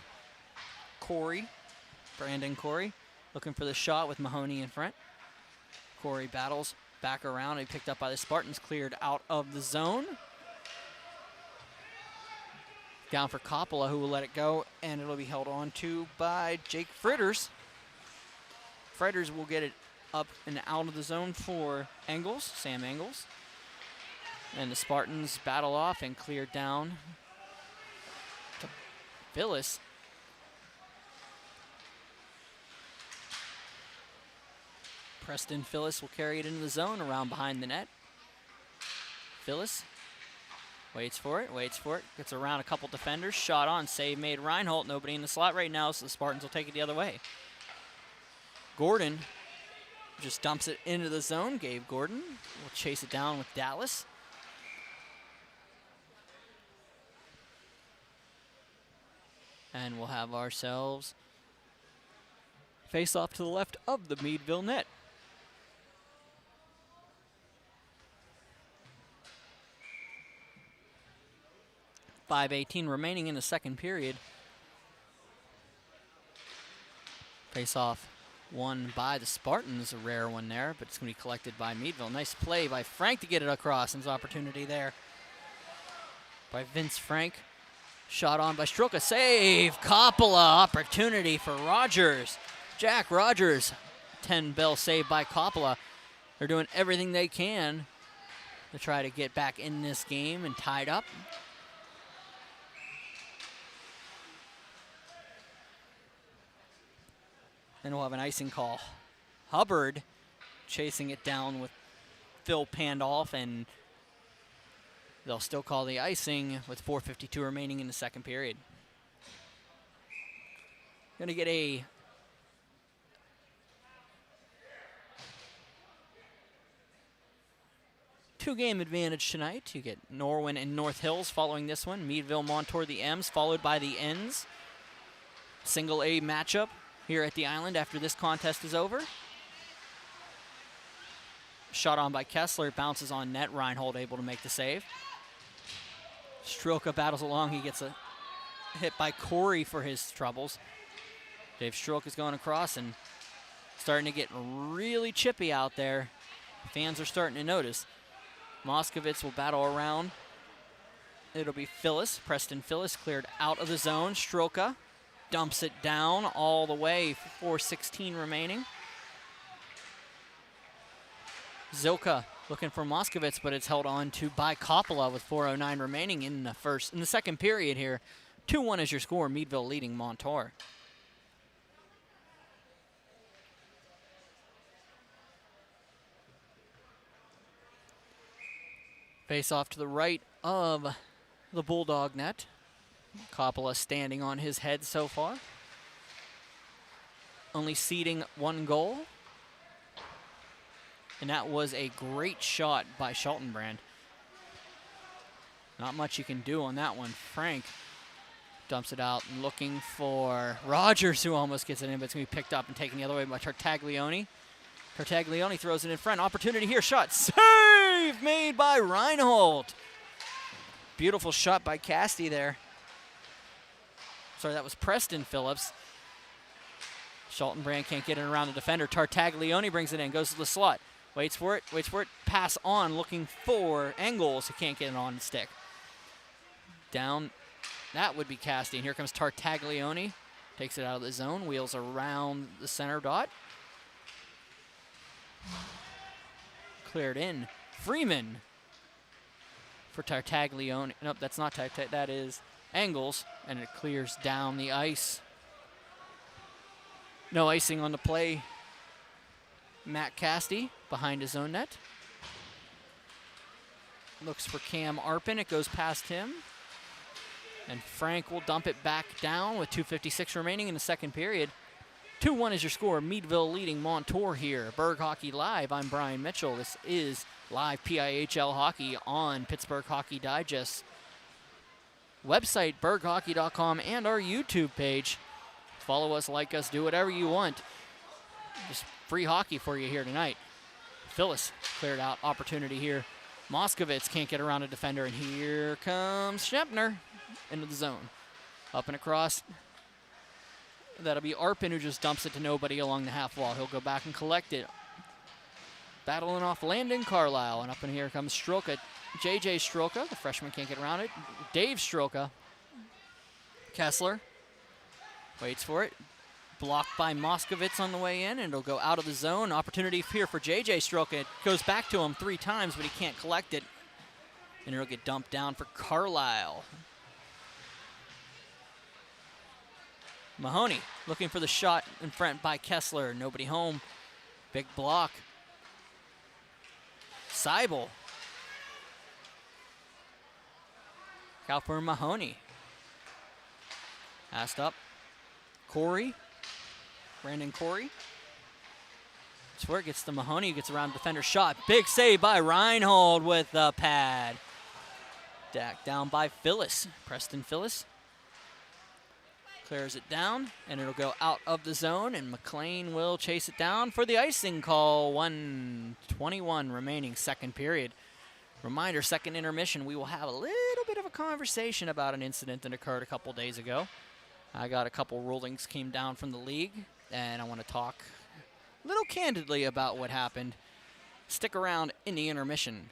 Brandon Corey, looking for the shot with Mahoney in front. Corey battles back around. He picked up by the Spartans, cleared out of the zone. Down for Coppola, who will let it go, and it'll be held on to by Jake Fritters. Fritters will get it up and out of the zone for Engels, Sam Engels. And the Spartans battle off and clear down Phyllis. Preston Phyllis will carry it into the zone around behind the net. Phyllis waits for it, gets around a couple defenders, shot on, save made Reinhold. Nobody in the slot right now, so the Spartans will take it the other way. Gordon just dumps it into the zone. Gabe Gordon will chase it down with Dallas. And we'll have ourselves face off to the left of the Meadville net. .5:18 remaining in the second period. Face off won by the Spartans, a rare one there, but it's going to be collected by Meadville. Nice play by Frank to get it across, and his opportunity there by Vince Frank. Shot on by Stroka, save, Coppola, opportunity for Rogers. Jack Rogers, 10-bell save by Coppola. They're doing everything they can to try to get back in this game and tied up. Then we'll have an icing call. Hubbard chasing it down with Phil Pandolf, and they'll still call the icing with 4:52 remaining in the second period. Going to get a two-game advantage tonight. You get Norwin and North Hills following this one. Meadville, Montour, the M's, followed by the N's. Single A matchup here at the Island after this contest is over. Shot on by Kessler, bounces on net. Reinhold able to make the save. Stroka battles along. He gets a hit by Corey for his troubles. Dave Stroke is going across and starting to get really chippy out there. Fans are starting to notice. Moskovitz will battle around. It'll be Phyllis. Preston Phyllis cleared out of the zone. Stroka dumps it down all the way. 4:16 remaining. Zilka looking for Moskovitz, but it's held on to by Coppola with 4:09 remaining in the second period here. 2-1 is your score. Meadville leading Montour. Face off to the right of the Bulldog net. Coppola standing on his head so far. Only ceding one goal. And that was a great shot by Schultenbrand. Not much you can do on that one. Frank dumps it out and looking for Rogers, who almost gets it in, but it's going to be picked up and taken the other way by Tartaglione. Tartaglione throws it in front. Opportunity here. Shot. Save made by Reinhold. Beautiful shot by Casti there. Sorry, that was Preston Phillips. Schultenbrand can't get it around the defender. Tartaglione brings it in, goes to the slot. Waits for it, pass on, looking for Engels, who can't get it on the stick. Down, that would be Casti, and here comes Tartaglione. Takes it out of the zone, wheels around the center dot. Cleared in. Freeman for Tartaglione. Nope, that's not Tartaglione, that is Engels, and it clears down the ice. No icing on the play. Matt Casti behind his own net. Looks for Cam Arpin. It goes past him. And Frank will dump it back down with 2:56 remaining in the second period. 2-1 is your score. Meadville leading Montour here. Burgh Hockey Live. I'm Brian Mitchell. This is live PIHL hockey on Pittsburgh Hockey Digest. Website, burghhockey.com, and our YouTube page. Follow us, like us, do whatever you want. Just free hockey for you here tonight. Phyllis cleared out. Opportunity here. Moskovitz can't get around a defender, and here comes Schempner into the zone. Up and across. That'll be Arpin, who just dumps it to nobody along the half wall. He'll go back and collect it. Battling off Landon Carlisle, and up in here comes Stroka. JJ Stroka, the freshman can't get around it. Dave Stroka. Kessler waits for it. Blocked by Moskovitz on the way in, and it'll go out of the zone. Opportunity here for JJ Stroka. It goes back to him 3 times, but he can't collect it. And it'll get dumped down for Carlisle. Mahoney looking for the shot in front by Kessler. Nobody home. Big block. Seibel. Out for Mahoney. Passed up. Corey. Brandon Corey. That's where it gets to Mahoney. Gets around the defender's shot. Big save by Reinhold with the pad. Dack down by Phyllis. Preston Phyllis. Clears it down, and it'll go out of the zone, and McLean will chase it down for the icing call. 1:21 remaining, second period. Reminder, second intermission, we will have a little bit of a conversation about an incident that occurred a couple days ago. I got a couple rulings came down from the league, and I want to talk a little candidly about what happened. Stick around in the intermission.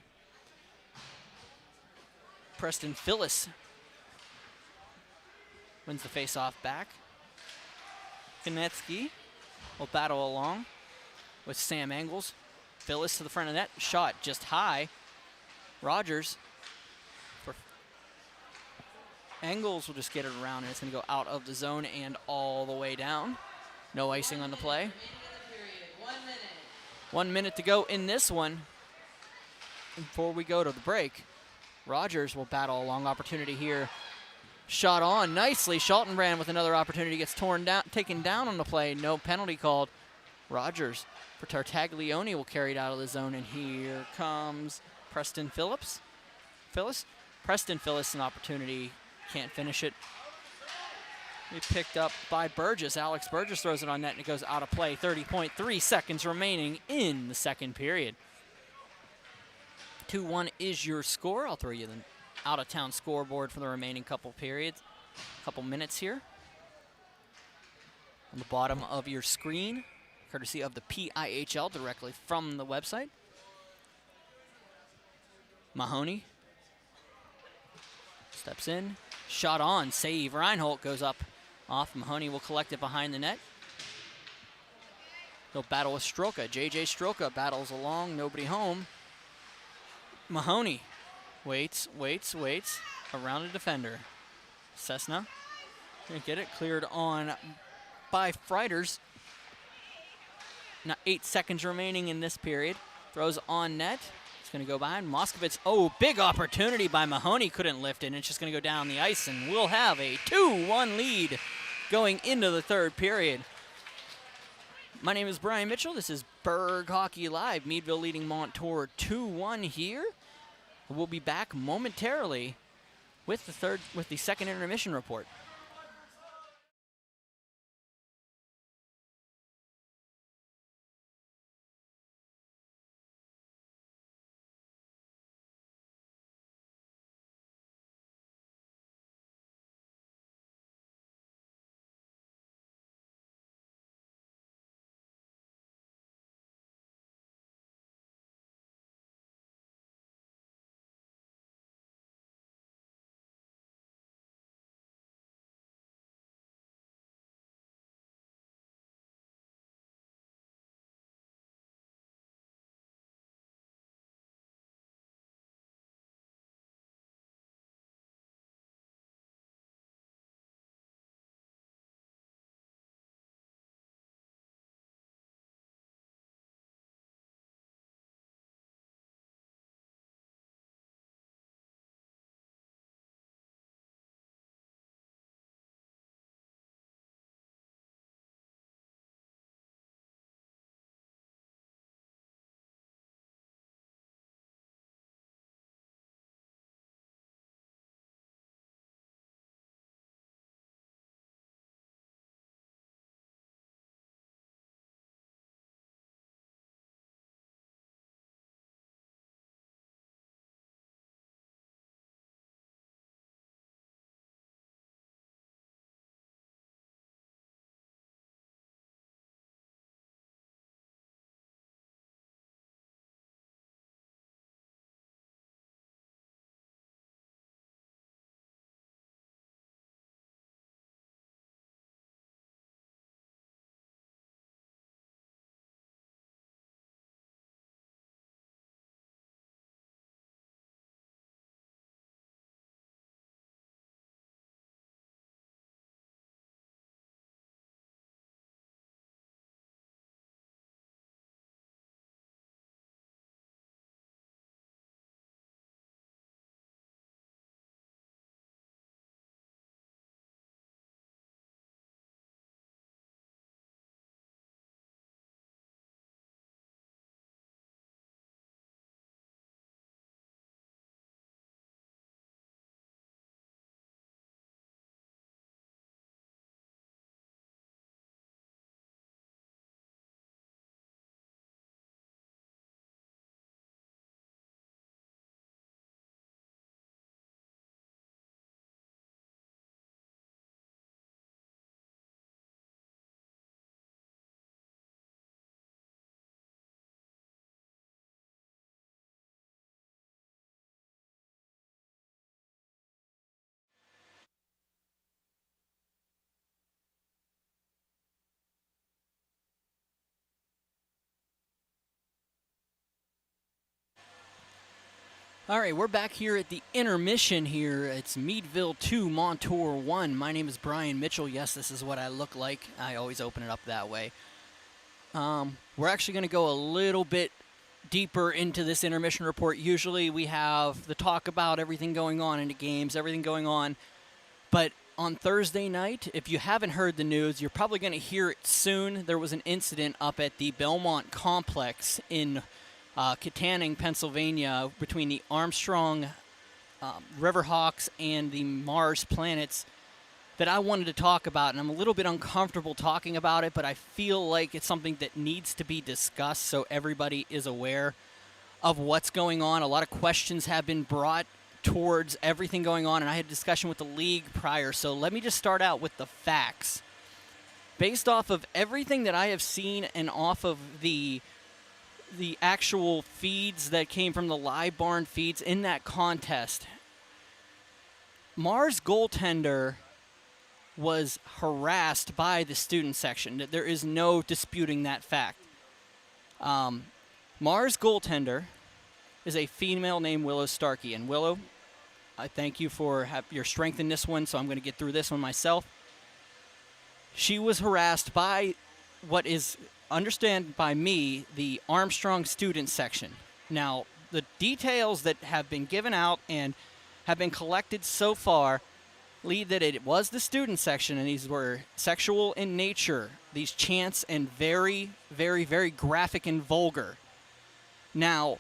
Preston Phyllis wins the face-off back. Konetsky will battle along with Sam Engels. Phyllis to the front of net. Shot just high. Rogers for Engels will just get it around, and it's going to go out of the zone and all the way down. No icing on the play. 1 minute to go in this one. Before we go to the break, Rogers will battle a long opportunity here. Shot on nicely. Schaltenbrand with another opportunity, gets taken down on the play. No penalty called. Rogers for Tartaglione will carry it out of the zone, and here comes Preston Phyllis. Preston Phyllis, an opportunity, can't finish it. Be picked up by Burgess. Alex Burgess throws it on net, and it goes out of play. 30.3 seconds remaining in the second period. 2-1 is your score. I'll throw you the out-of-town scoreboard for the remaining couple minutes here. On the bottom of your screen, courtesy of the PIHL, directly from the website. Mahoney steps in, shot on, save. Reinhold goes up off. Mahoney will collect it behind the net. He'll battle with Stroka. JJ Stroka battles along, nobody home. Mahoney waits, around the defender. Cessna gonna get it cleared on by Freiters. Now 8 seconds remaining in this period. Throws on net. It's gonna go behind. Moskovitz, oh, big opportunity by Mahoney. Couldn't lift it, and it's just gonna go down the ice, and we'll have a 2-1 lead going into the third period. My name is Brian Mitchell. This is Burgh Hockey Live. Meadville leading Montour 2-1 here. We'll be back momentarily with the second intermission report. All right, we're back here at the intermission here. It's Meadville 2, Montour 1. My name is Brian Mitchell. Yes, this is what I look like. I always open it up that way. We're actually going to go a little bit deeper into this intermission report. Usually we have the talk about everything going on in the games, everything going on. But on Thursday night, if you haven't heard the news, you're probably going to hear it soon. There was an incident up at the Belmont Complex in Kittanning, Pennsylvania, between the Armstrong Riverhawks and the Mars Planets that I wanted to talk about, and I'm a little bit uncomfortable talking about it, but I feel like it's something that needs to be discussed so everybody is aware of what's going on. A lot of questions have been brought towards everything going on, and I had a discussion with the league prior, so let me just start out with the facts. Based off of everything that I have seen and off of the actual feeds that came from the live barn feeds in that contest, Mars goaltender was harassed by the student section. There is no disputing that fact. Mars goaltender is a female named Willow Starkey. And Willow, I thank you for your strength in this one, so I'm going to get through this one myself. She was harassed by what is, understand by me, the Armstrong student section. Now, the details that have been given out and have been collected so far lead that it was the student section, and these were sexual in nature, these chants, and very, very, very graphic and vulgar. Now,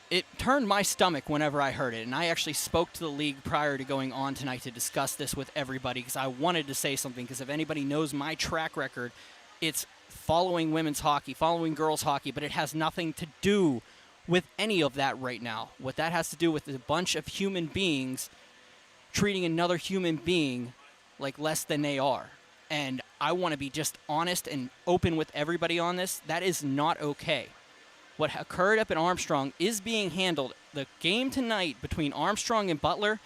it turned my stomach whenever I heard it, and I actually spoke to the league prior to going on tonight to discuss this with everybody because I wanted to say something, because if anybody knows my track record, it's following women's hockey, following girls' hockey, but it has nothing to do with any of that right now. What that has to do with is a bunch of human beings treating another human being like less than they are. And I want to be just honest and open with everybody on this. That is not okay. What occurred up at Armstrong is being handled. The game tonight between Armstrong and Butler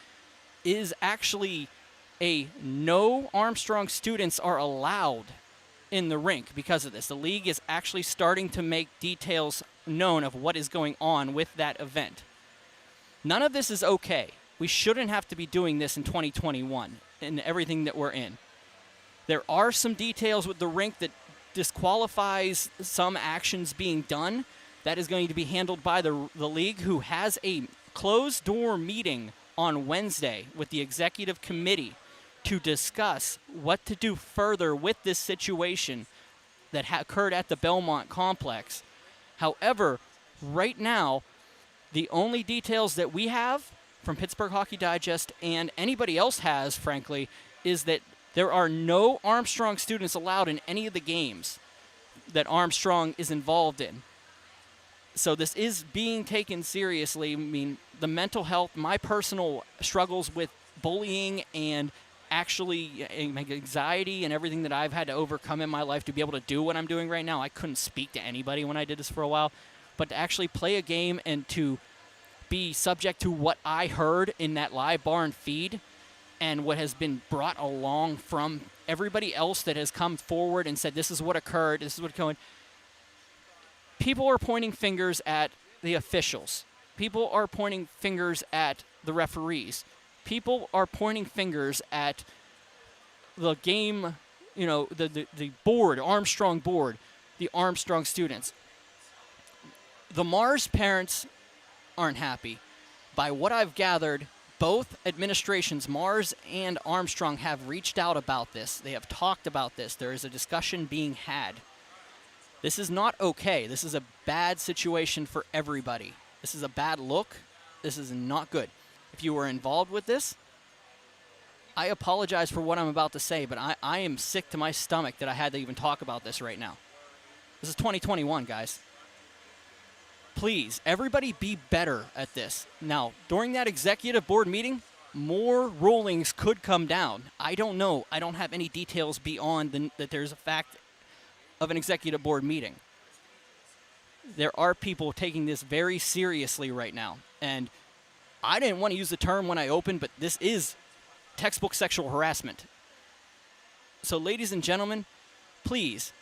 is actually a no Armstrong students are allowed in the rink because of this. The league is actually starting to make details known of what is going on with that event. None of this is okay. We shouldn't have to be doing this in 2021 in everything that we're in. There are some details with the rink that disqualifies some actions being done. That is going to be handled by the league, who has a closed-door meeting on Wednesday with the executive committee to discuss what to do further with this situation that occurred at the Belmont Complex. However, right now, the only details that we have from Pittsburgh Hockey Digest and anybody else has, frankly, is that there are no Armstrong students allowed in any of the games that Armstrong is involved in. So this is being taken seriously. I mean, the mental health, my personal struggles with bullying and actually anxiety and everything that I've had to overcome in my life to be able to do what I'm doing right now. I couldn't speak to anybody when I did this for a while, but to actually play a game and to be subject to what I heard in that live barn feed and what has been brought along from everybody else that has come forward and said this is what occurred, this is what's going. People are pointing fingers at the officials. People are pointing fingers at the referees. People are pointing fingers at the game, you know, the board, Armstrong board, the Armstrong students. The Mars parents aren't happy. By what I've gathered, both administrations, Mars and Armstrong, have reached out about this. They have talked about this. There is a discussion being had. This is not okay. This is a bad situation for everybody. This is a bad look. This is not good. If you were involved with this, I apologize for what I'm about to say, but I am sick to my stomach that I had to even talk about this right now. This is 2021, guys. Please, everybody be better at this. Now, during that executive board meeting, more rulings could come down. I don't know. I don't have any details beyond that there's a fact of an executive board meeting. There are people taking this very seriously right now. And I didn't want to use the term when I opened, but this is textbook sexual harassment. So, ladies and gentlemen, please,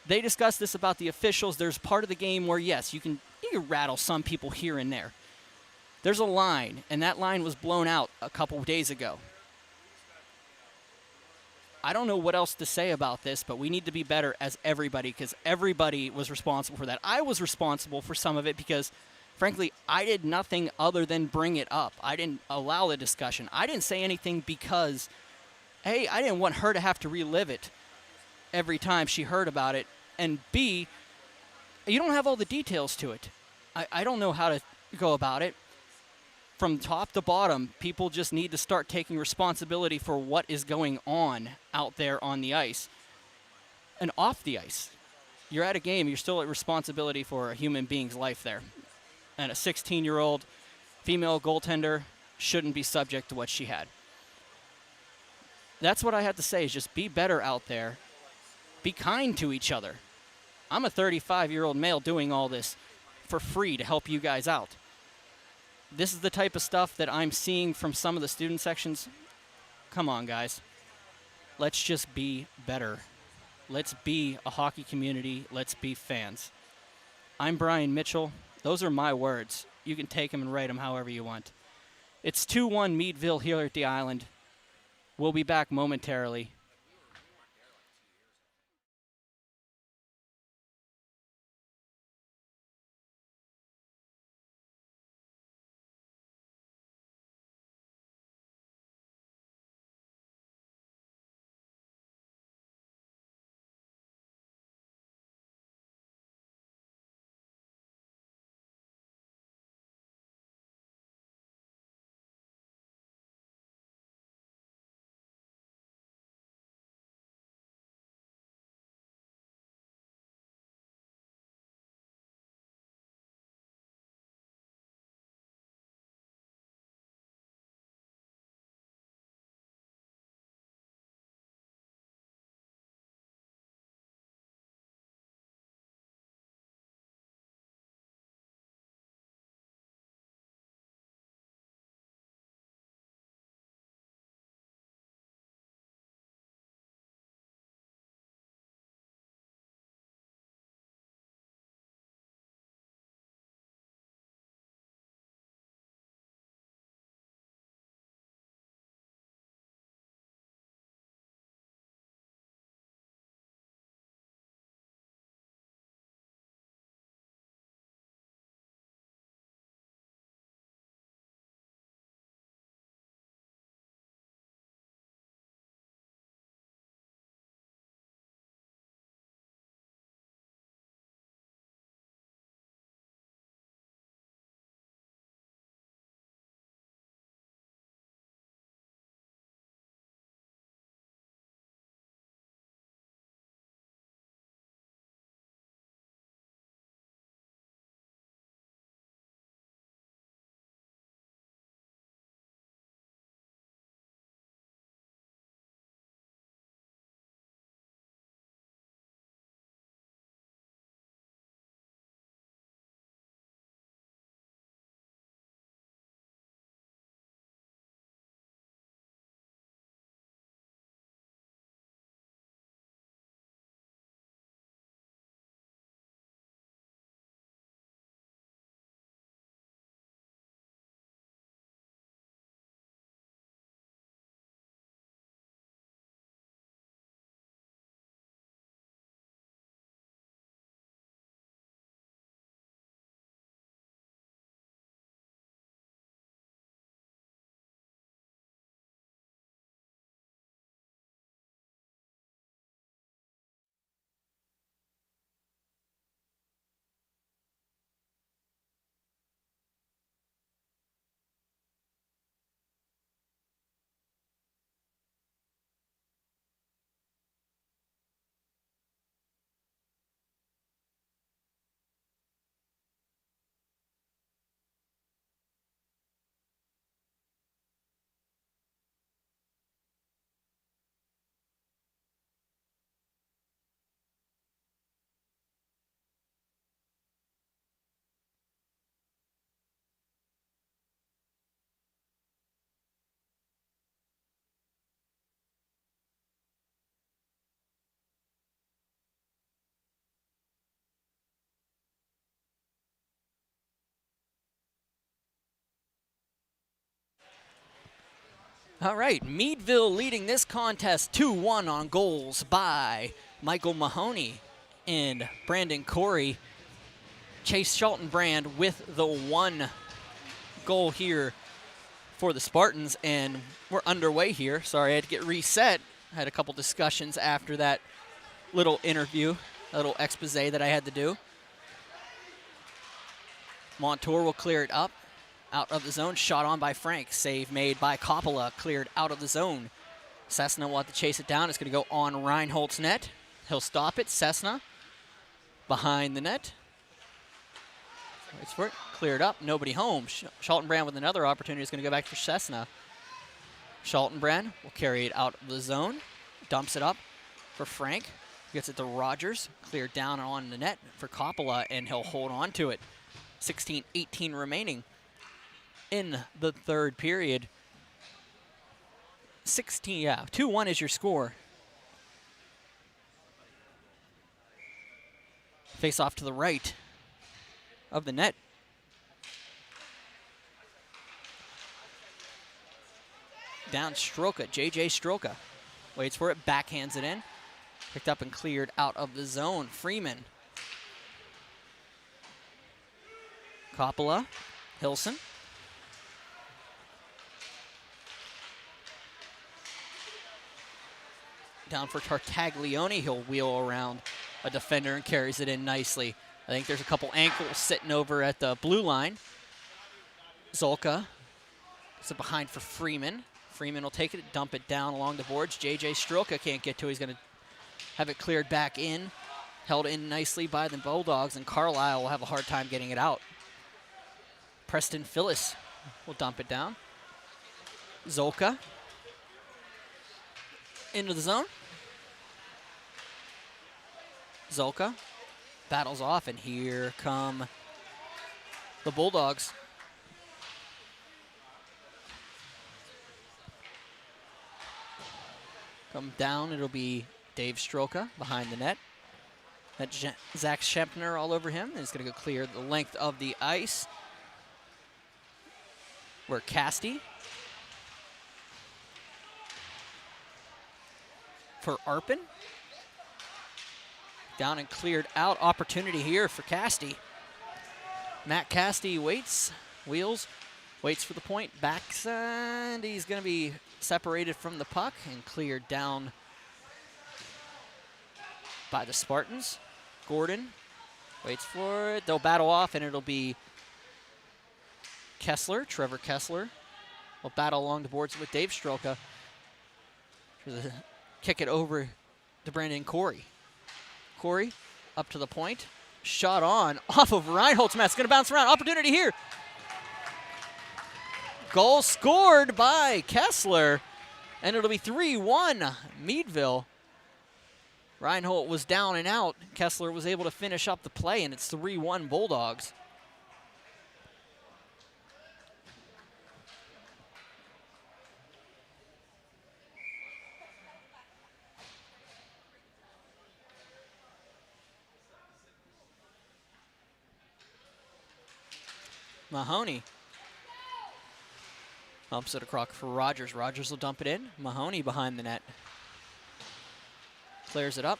they discussed this about the officials. There's part of the game where, yes, you can rattle some people here and there. There's a line, and that line was blown out a couple days ago. I don't know what else to say about this, but we need to be better as everybody, because everybody was responsible for that. I was responsible for some of it because, frankly, I did nothing other than bring it up. I didn't allow the discussion. I didn't say anything because, A, I didn't want her to have to relive it every time she heard about it, and B, you don't have all the details to it. I don't know how to go about it. From top to bottom, people just need to start taking responsibility for what is going on out there on the ice and off the ice. You're at a game, you're still at responsibility for a human being's life there. And a 16-year-old female goaltender shouldn't be subject to what she had. That's what I have to say, is just be better out there. Be kind to each other. I'm a 35-year-old male doing all this for free to help you guys out. This is the type of stuff that I'm seeing from some of the student sections. Come on, guys. Let's just be better. Let's be a hockey community. Let's be fans. I'm Brian Mitchell. Those are my words. You can take them and write them however you want. It's 2-1 Meadville here at the Island. We'll be back momentarily. All right, Meadville leading this contest 2-1 on goals by Michael Mahoney and Brandon Corey. Chase Schultenbrand with the 1 goal here for the Spartans, and we're underway here. Sorry, I had to get reset. I had a couple discussions after that little interview, a little expose that I had to do. Montour will clear it up, out of the zone, shot on by Frank. Save made by Coppola, cleared out of the zone. Cessna will have to chase it down. It's going to go on Reinholdt's net. He'll stop it. Cessna behind the net. Waits for it, cleared up, nobody home. Schultenbrand with another opportunity is going to go back for Cessna. Schultenbrand will carry it out of the zone, dumps it up for Frank, gets it to Rogers, cleared down on the net for Coppola, and he'll hold on to it. 16-18 remaining in the third period. 2-1 is your score. Face off to the right of the net. Down Stroka, JJ Stroka. Waits for it, backhands it in. Picked up and cleared out of the zone. Freeman. Coppola, Hilson. Down for Tartaglione, he'll wheel around a defender and carries it in nicely. I think there's a couple ankles sitting over at the blue line. Zolka is behind for Freeman. Freeman will take it, dump it down along the boards. JJ Stroka can't get to it. He's going to have it cleared back in. Held in nicely by the Bulldogs, and Carlisle will have a hard time getting it out. Preston Phyllis will dump it down. Zolka into the zone. Zolka battles off, and here come the Bulldogs. Come down, it'll be Dave Stroka behind the net. That's Zach Schempner all over him. He's going to go clear the length of the ice. Where Casti for Arpin. Down and cleared out. Opportunity here for Casti. Matt Casti waits, wheels, waits for the point, backs, and he's going to be separated from the puck and cleared down by the Spartans. Gordon waits for it. They'll battle off, and it'll be Kessler, Trevor Kessler, will battle along the boards with Dave Stroka. Kick it over to Brandon Corey. Corey up to the point. Shot on off of Reinholdt's mask. Going to bounce around. Opportunity here. Goal scored by Kessler. And it'll be 3-1 Meadville. Reinholdt was down and out. Kessler was able to finish up the play, and it's 3-1 Bulldogs. Mahoney bumps it across for Rogers. Rogers will dump it in. Mahoney behind the net. Clears it up.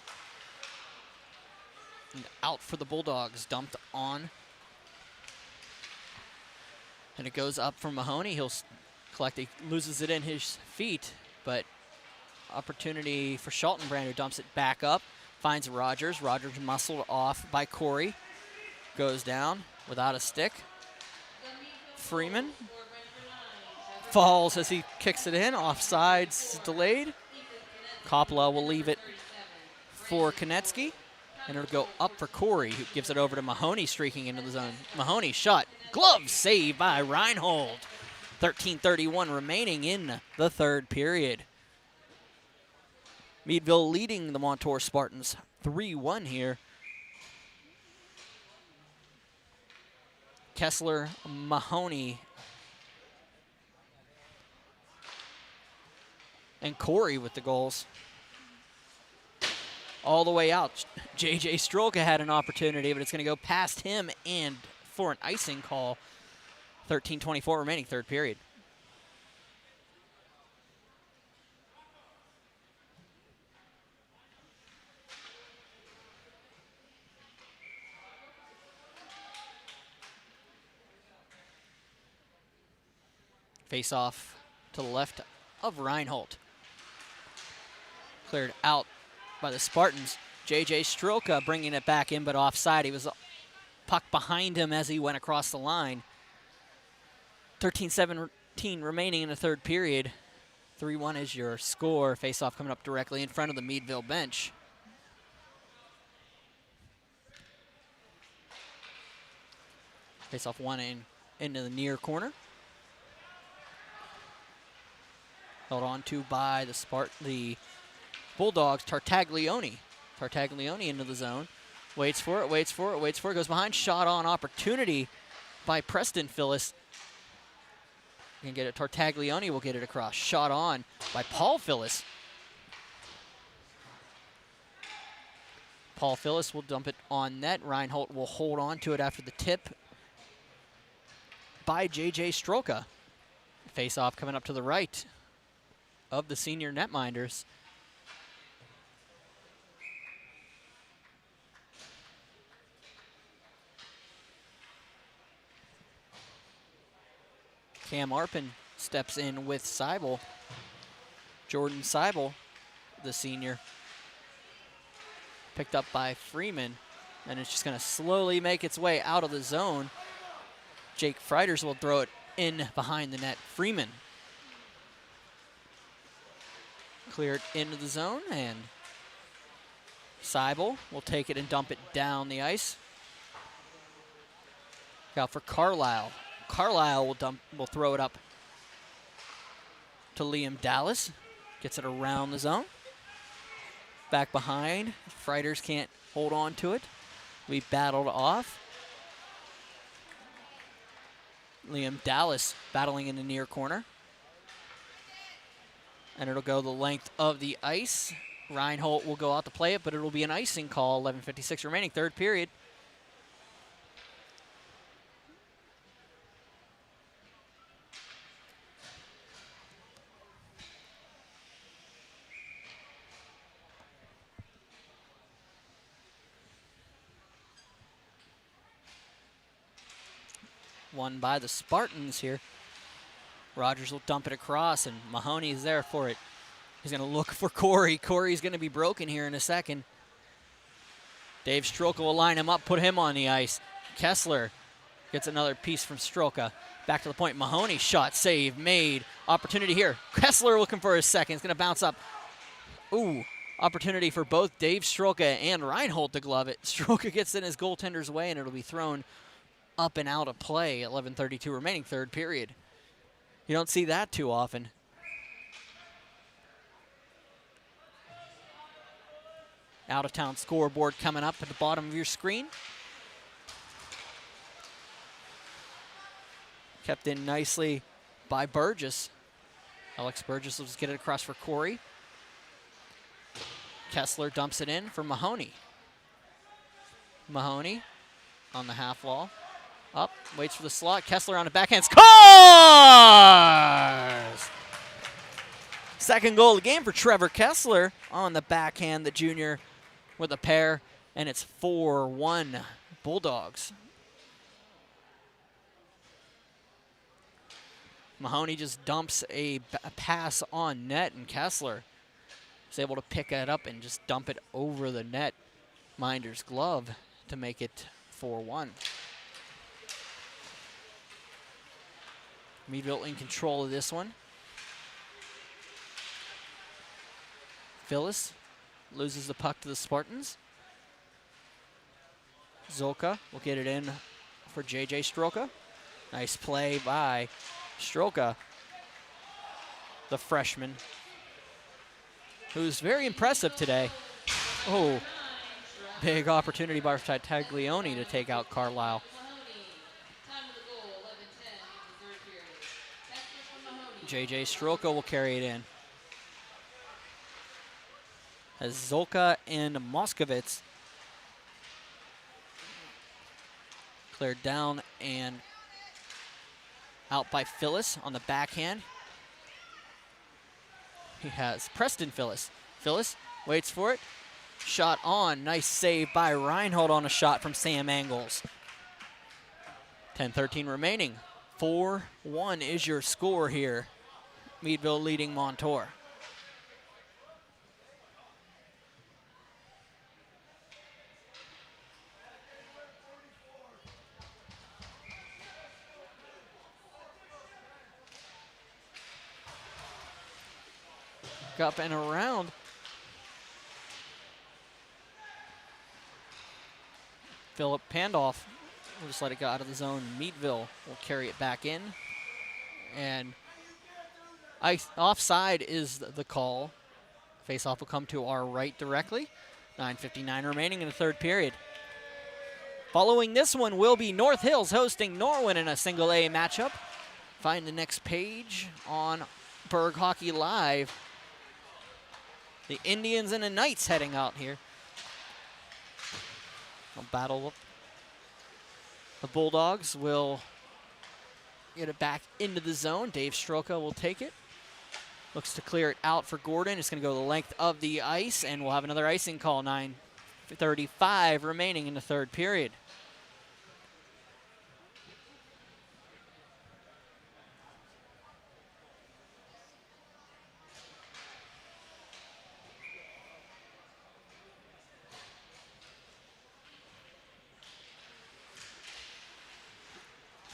And out for the Bulldogs. Dumped on. And it goes up from Mahoney. He'll collect it, loses it in his feet, but opportunity for Schultenbrand, who dumps it back up. Finds Rogers. Rogers muscled off by Corey. Goes down without a stick. Freeman falls as he kicks it in. Offsides delayed. Coppola will leave it for Konecki, and it'll go up for Corey, who gives it over to Mahoney, streaking into the zone. Mahoney shot. Glove save by Reinhold. 13:31 remaining in the third period. Meadville leading the Montour Spartans 3-1 here. Kessler, Mahoney, and Corey with the goals. All the way out. JJ Stroka had an opportunity, but it's going to go past him and for an icing call. 13:24 remaining, third period. Face off to the left of Reinhold. Cleared out by the Spartans. J.J. Strelka bringing it back in, but offside. He was puck behind him as he went across the line. 13-17 remaining in the third period. 3-1 is your score. Face-off coming up directly in front of the Meadville bench. Face-off one into the near corner. Held on to by the Bulldogs, Tartaglione. Tartaglione into the zone. Waits for it, waits for it, waits for it. Goes behind. Shot on opportunity by Preston Phyllis. Can get it. Tartaglione will get it across. Shot on by Paul Phyllis. Paul Phyllis will dump it on net. Reinhold will hold on to it after the tip by J.J. Strelka. Face-off coming up to the right of the senior netminders. Cam Arpin steps in with Seibel. Jordan Seibel, the senior. Picked up by Freeman, and it's just going to slowly make its way out of the zone. Jake Freiters will throw it in behind the net. Freeman cleared into the zone, and Seibel will take it and dump it down the ice. Out for Carlisle. Carlisle will throw it up to Liam Dallas. Gets it around the zone. Back behind. Freiters can't hold on to it. We battled off. Liam Dallas battling in the near corner. And it'll go the length of the ice. Reinhold will go out to play it, but it'll be an icing call. 11:56 remaining, third period. Won by the Spartans here. Rogers will dump it across, and Mahoney is there for it. He's going to look for Corey. Corey's going to be broken here in a second. Dave Strelka will line him up, put him on the ice. Kessler gets another piece from Strelka. Back to the point. Mahoney, shot, save, made. Opportunity here. Kessler looking for his second. It's going to bounce up. Ooh, opportunity for both Dave Strelka and Reinhold to glove it. Strelka gets in his goaltender's way, and it'll be thrown up and out of play. 11:32 remaining, third period. You don't see that too often. Out-of-town scoreboard coming up at the bottom of your screen. Kept in nicely by Burgess. Alex Burgess will just get it across for Corey. Kessler dumps it in for Mahoney. Mahoney on the half wall. Up, waits for the slot. Kessler on the backhand. Scores! Second goal of the game for Trevor Kessler on the backhand, the junior with a pair, and it's 4-1 Bulldogs. Mahoney just dumps a pass on net, and Kessler is able to pick it up and just dump it over the net minder's glove to make it 4-1. Meadville in control of this one. Phyllis loses the puck to the Spartans. Zolka will get it in for J.J. Strelka. Nice play by Strelka, the freshman, who's very impressive today. Oh, big opportunity by Taglioni to take out Carlisle. J.J. Strelka will carry it in. As Zolka and Moskovitz cleared down and out by Phyllis on the backhand. He has Preston Phyllis. Phyllis waits for it. Shot on. Nice save by Reinhold on a shot from Sam Angles. 10:13 remaining. 4-1 is your score here. Meadville leading Montour. Up and around. Philip Pandolf will just let it go out of the zone. Meadville will carry it back in. And offside is the call. Face-off will come to our right directly. 9:59 remaining in the third period. Following this one will be North Hills hosting Norwin in a single A matchup. Find the next page on Burgh Hockey Live. The Indians and the Knights heading out here. They'll battle. The Bulldogs will get it back into the zone. Dave Stroka will take it. Looks to clear it out for Gordon. It's going to go the length of the ice, and we'll have another icing call. 9:35 remaining in the third period.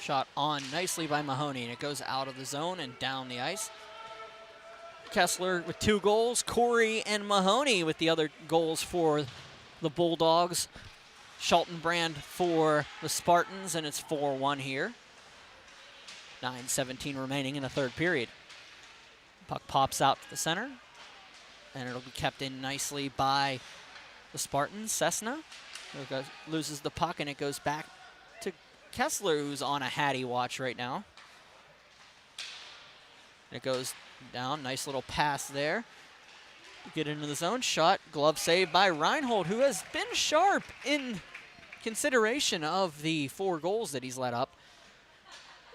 Shot on nicely by Mahoney, and it goes out of the zone and down the ice. Kessler with 2 goals. Corey and Mahoney with the other goals for the Bulldogs. Schultenbrand for the Spartans, and it's 4-1 here. 9:17 remaining in the third period. Puck pops out to the center, and it'll be kept in nicely by the Spartans. Cessna loses the puck, and it goes back to Kessler, who's on a Hattie watch right now. And it goes down. Nice little pass there. Get into the zone. Shot. Glove save by Reinhold, who has been sharp in consideration of the 4 goals that he's let up.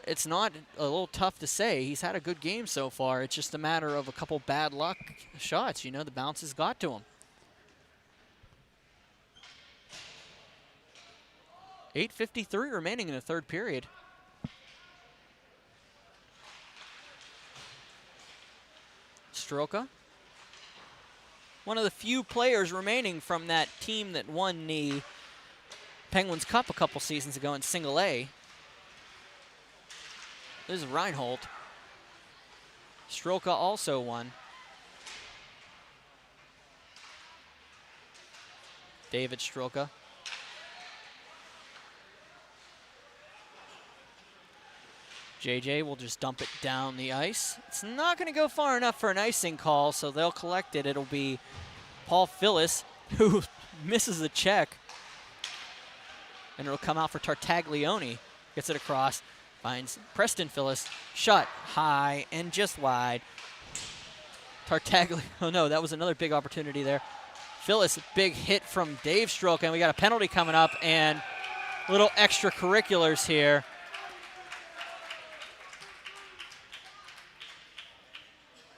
It's not a little tough to say. He's had a good game so far. It's just a matter of a couple bad luck shots. You know, the bounces got to him. 8:53 remaining in the third period. Stroka. One of the few players remaining from that team that won the Penguins Cup a couple seasons ago in single A. This is Reinhold. Stroka also won. David Stroka. JJ will just dump it down the ice. It's not going to go far enough for an icing call, so they'll collect it. It'll be Paul Phillis, who misses the check. And it'll come out for Tartaglione. Gets it across, finds Preston Phillis. Shot high and just wide. Tartaglione, oh no, that was another big opportunity there. Phillis, big hit from Dave Stroke, and we got a penalty coming up, and little extracurriculars here.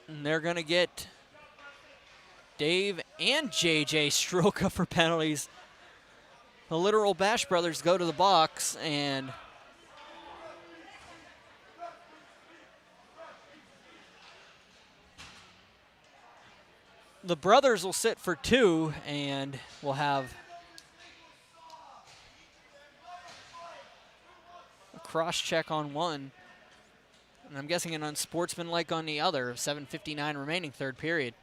And they're going to get Dave and JJ Stroka for penalties. The literal Bash brothers go to the box, and the brothers will sit for 2, and we'll have a cross check on one. And I'm guessing an unsportsmanlike on the other. 7:59 remaining, third period.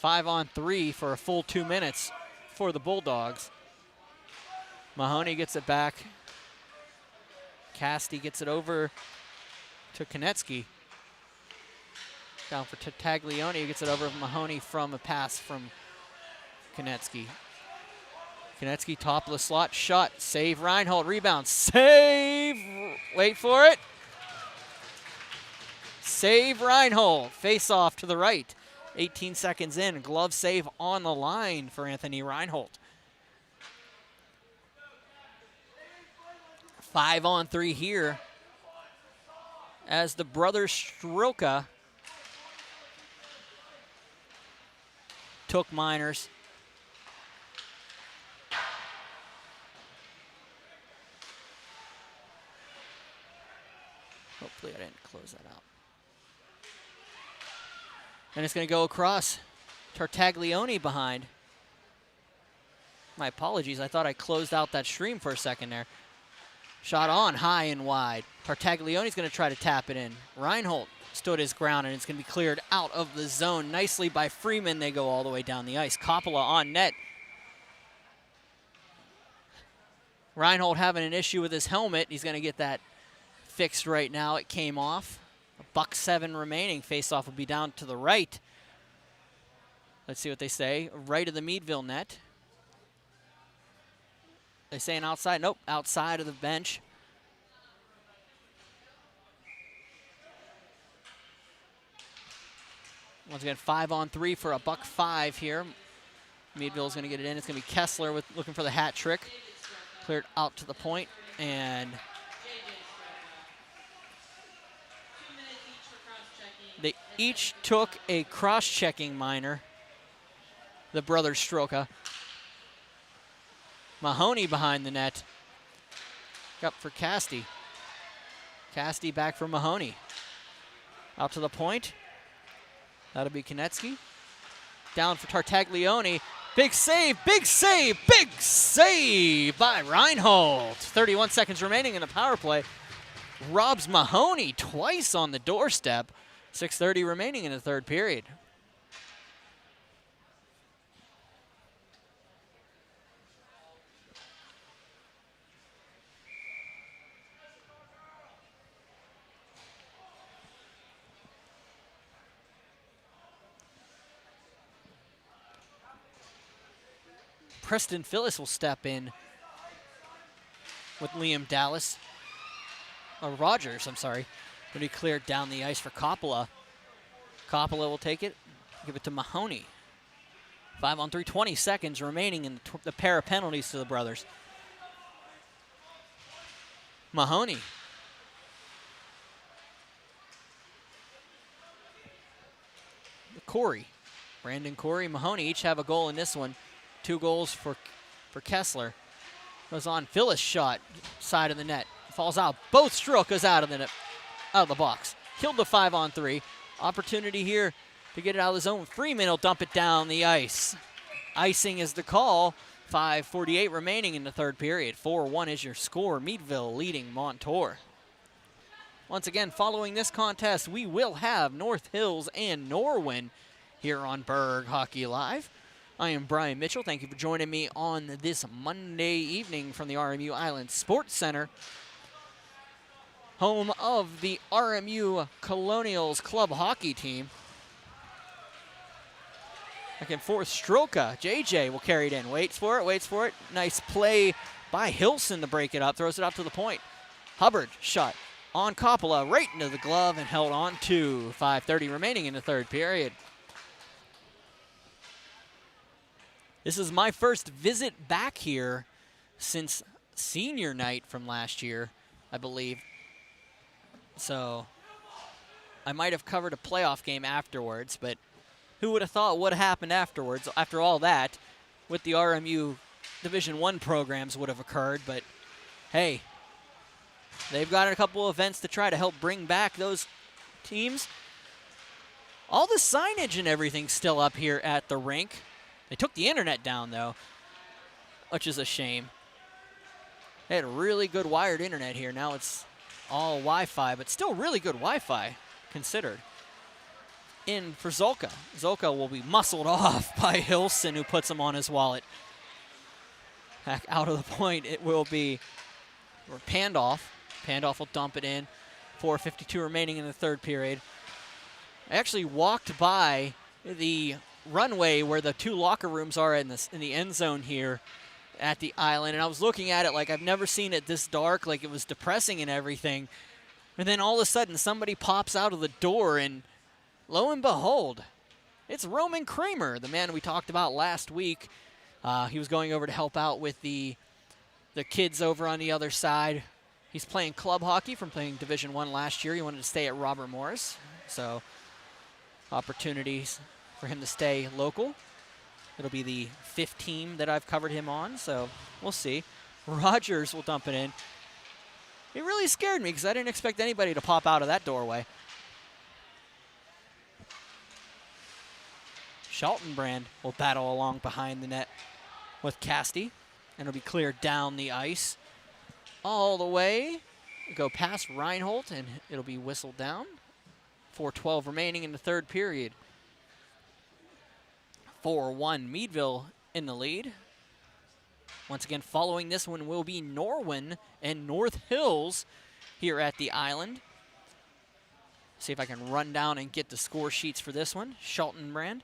5-on-3 for a full 2 minutes for the Bulldogs. Mahoney gets it back. Casti gets it over to Konecki. Down for Taglioni, gets it over to Mahoney from a pass from Konecki. Konecki, top of the slot, shot, save Reinhold, rebound, save, wait for it. Save Reinhold, face off to the right. 18 seconds in, glove save on the line for Anthony Reinhold. 5-on-3 here as the brothers Stroka took Miners. Hopefully I didn't close that out. And it's going to go across. Tartaglione behind. My apologies. I thought I closed out that stream for a second there. Shot on, high and wide. Tartaglione's going to try to tap it in. Reinhold stood his ground, and it's going to be cleared out of the zone. Nicely by Freeman. They go all the way down the ice. Coppola on net. Reinhold having an issue with his helmet. He's going to get that fixed right now. It came off. $1:07 remaining. Faceoff will be down to the right. Let's see what they say. Right of the Meadville net. They saying outside? Nope, outside of the bench. Once again, 5-on-3 for $1.05 here. Meadville's going to get it in. It's going to be Kessler looking for the hat trick. Cleared out to the point, and they each took a cross-checking minor. The brothers Stroka. Mahoney behind the net. Up for Casti. Casti back for Mahoney. Out to the point. That'll be Konecki. Down for Tartaglione. Big save, big save, big save by Reinhold. 31 seconds remaining in the power play. Robs Mahoney twice on the doorstep. 6:30 remaining in the third period. Preston Phyllis will step in with Liam Dallas. Rogers, I'm sorry. Going to be cleared down the ice for Coppola. Coppola will take it, give it to Mahoney. 5-on-3, 20 seconds remaining in the pair of penalties to the brothers. Mahoney. Corey. Brandon Corey, Mahoney each have a goal in this one. 2 goals for Kessler. Goes on Phyllis shot, side of the net. Falls out. Both Strokas out of the net, out of the box. Killed the 5-on-3. Opportunity here to get it out of the zone. Freeman will dump it down the ice. Icing is the call. 5:48 remaining in the third period. 4-1 is your score. Meadville leading Montour. Once again, following this contest, we will have North Hills and Norwin here on Burgh Hockey Live. I am Brian Mitchell. Thank you for joining me on this Monday evening from the RMU Island Sports Center, home of the RMU Colonials club hockey team. Back and forth, Stroka. JJ will carry it in. Waits for it. Nice play by Hilson to break it up. Throws it up to the point. Hubbard shot on Coppola, right into the glove and held on to. 5:30 remaining in the third period. This is my first visit back here since senior night from last year, I believe. So I might have covered a playoff game afterwards, but who would have thought what happened afterwards, after all that, with the RMU Division I programs would have occurred. But hey, they've got a couple events to try to help bring back those teams. All the signage and everything's still up here at the rink. They took the internet down, though, which is a shame. They had really good wired internet here. Now it's all Wi-Fi, but still really good Wi-Fi considered. In for Zolka. Zolka will be muscled off by Hilson, who puts him on his wallet. Back out of the point, it will be Pandoff. Pandoff will dump it in. 4:52 remaining in the third period. I actually walked by the runway where the 2 locker rooms are in the end zone here at the island, and I was looking at it like I've never seen it this dark, like it was depressing and everything. And then all of a sudden somebody pops out of the door, and lo and behold, it's Roman Kramer, the man we talked about last week. He was going over to help out with the kids over on the other side. He's playing club hockey from playing Division I last year. He wanted to stay at Robert Morris, so opportunities for him to stay local. It'll be the 5th team that I've covered him on, so we'll see. Rogers will dump it in. It really scared me because I didn't expect anybody to pop out of that doorway. Schaltenbrand will battle along behind the net with Casti, and it'll be cleared down the ice all the way. Go past Reinhold, and it'll be whistled down. 4:12 remaining in the third period. 4-1 Meadville in the lead. Once again, following this one will be Norwin and North Hills here at the island. See if I can run down and get the score sheets for this one. Schaltenbrand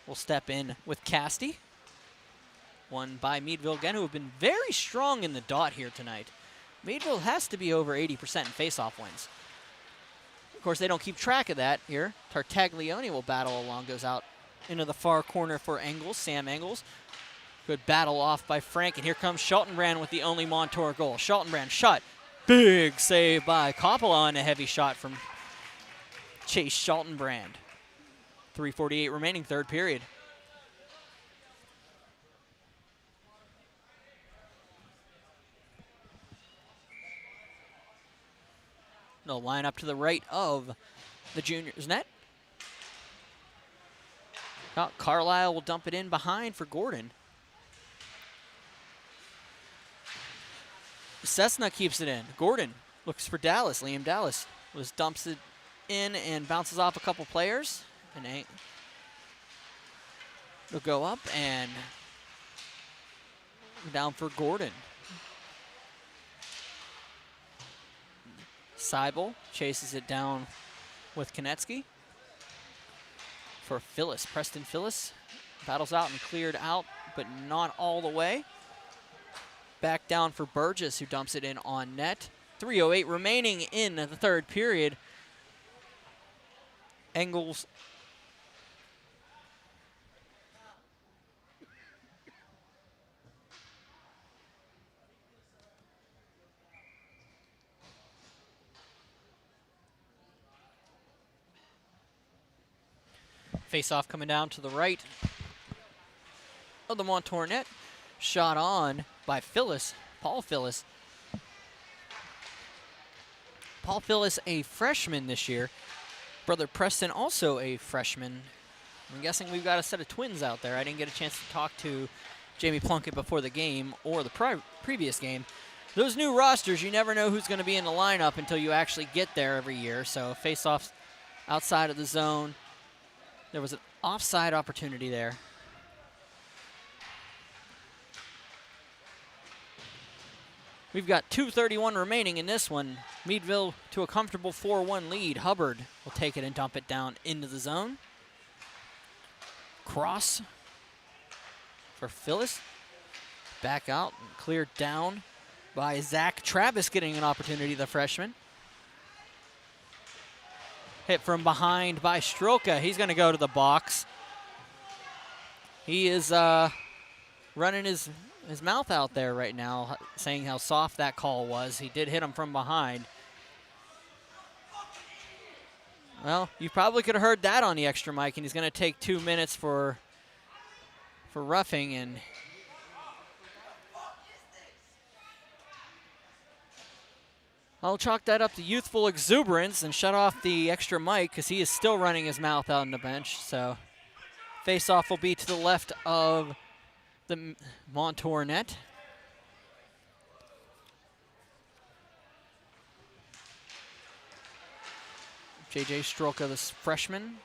will step in with Casti. Won by Meadville again, who have been very strong in the dot here tonight. Meadville has to be over 80% in face-off wins. Of course, they don't keep track of that here. Tartaglione will battle along, goes out into the far corner for Engels, Sam Engels. Good battle off by Frank, and here comes Schaltenbrand with the only Montour goal. Schaltenbrand shot. Big save by Coppola, and a heavy shot from Chase Schaltenbrand. 3:48 remaining, third period. They'll line up to the right of the juniors' net. Carlisle will dump it in behind for Gordon. Cessna keeps it in. Gordon looks for Dallas. Liam Dallas dumps it in and bounces off a couple players. And they'll go up and down for Gordon. Seibel chases it down with Konecki. For Phyllis, Preston Phyllis battles out and cleared out, but not all the way. Back down for Burgess, who dumps it in on net. 3:08 remaining in the third period. Engels face-off coming down to the right of the Montour net. Shot on by Phyllis, Paul Phyllis. Paul Phyllis, a freshman this year. Brother Preston, also a freshman. I'm guessing we've got a set of twins out there. I didn't get a chance to talk to Jamie Plunkett before the game or the previous game. Those new rosters, you never know who's going to be in the lineup until you actually get there every year. So face-offs outside of the zone. There was an offside opportunity there. We've got 2:31 remaining in this one. Meadville to a comfortable 4-1 lead. Hubbard will take it and dump it down into the zone. Cross for Phyllis. Back out and cleared down by Zach Travis, getting an opportunity, the freshman. Hit from behind by Strelka. He's going to go to the box. He is running his mouth out there right now, saying how soft that call was. He did hit him from behind. Well, you probably could have heard that on the extra mic, and he's going to take 2 minutes for roughing, and I'll chalk that up to youthful exuberance and shut off the extra mic because he is still running his mouth out on the bench. So face-off will be to the left of the Montour net. J.J. Strelka, the freshman.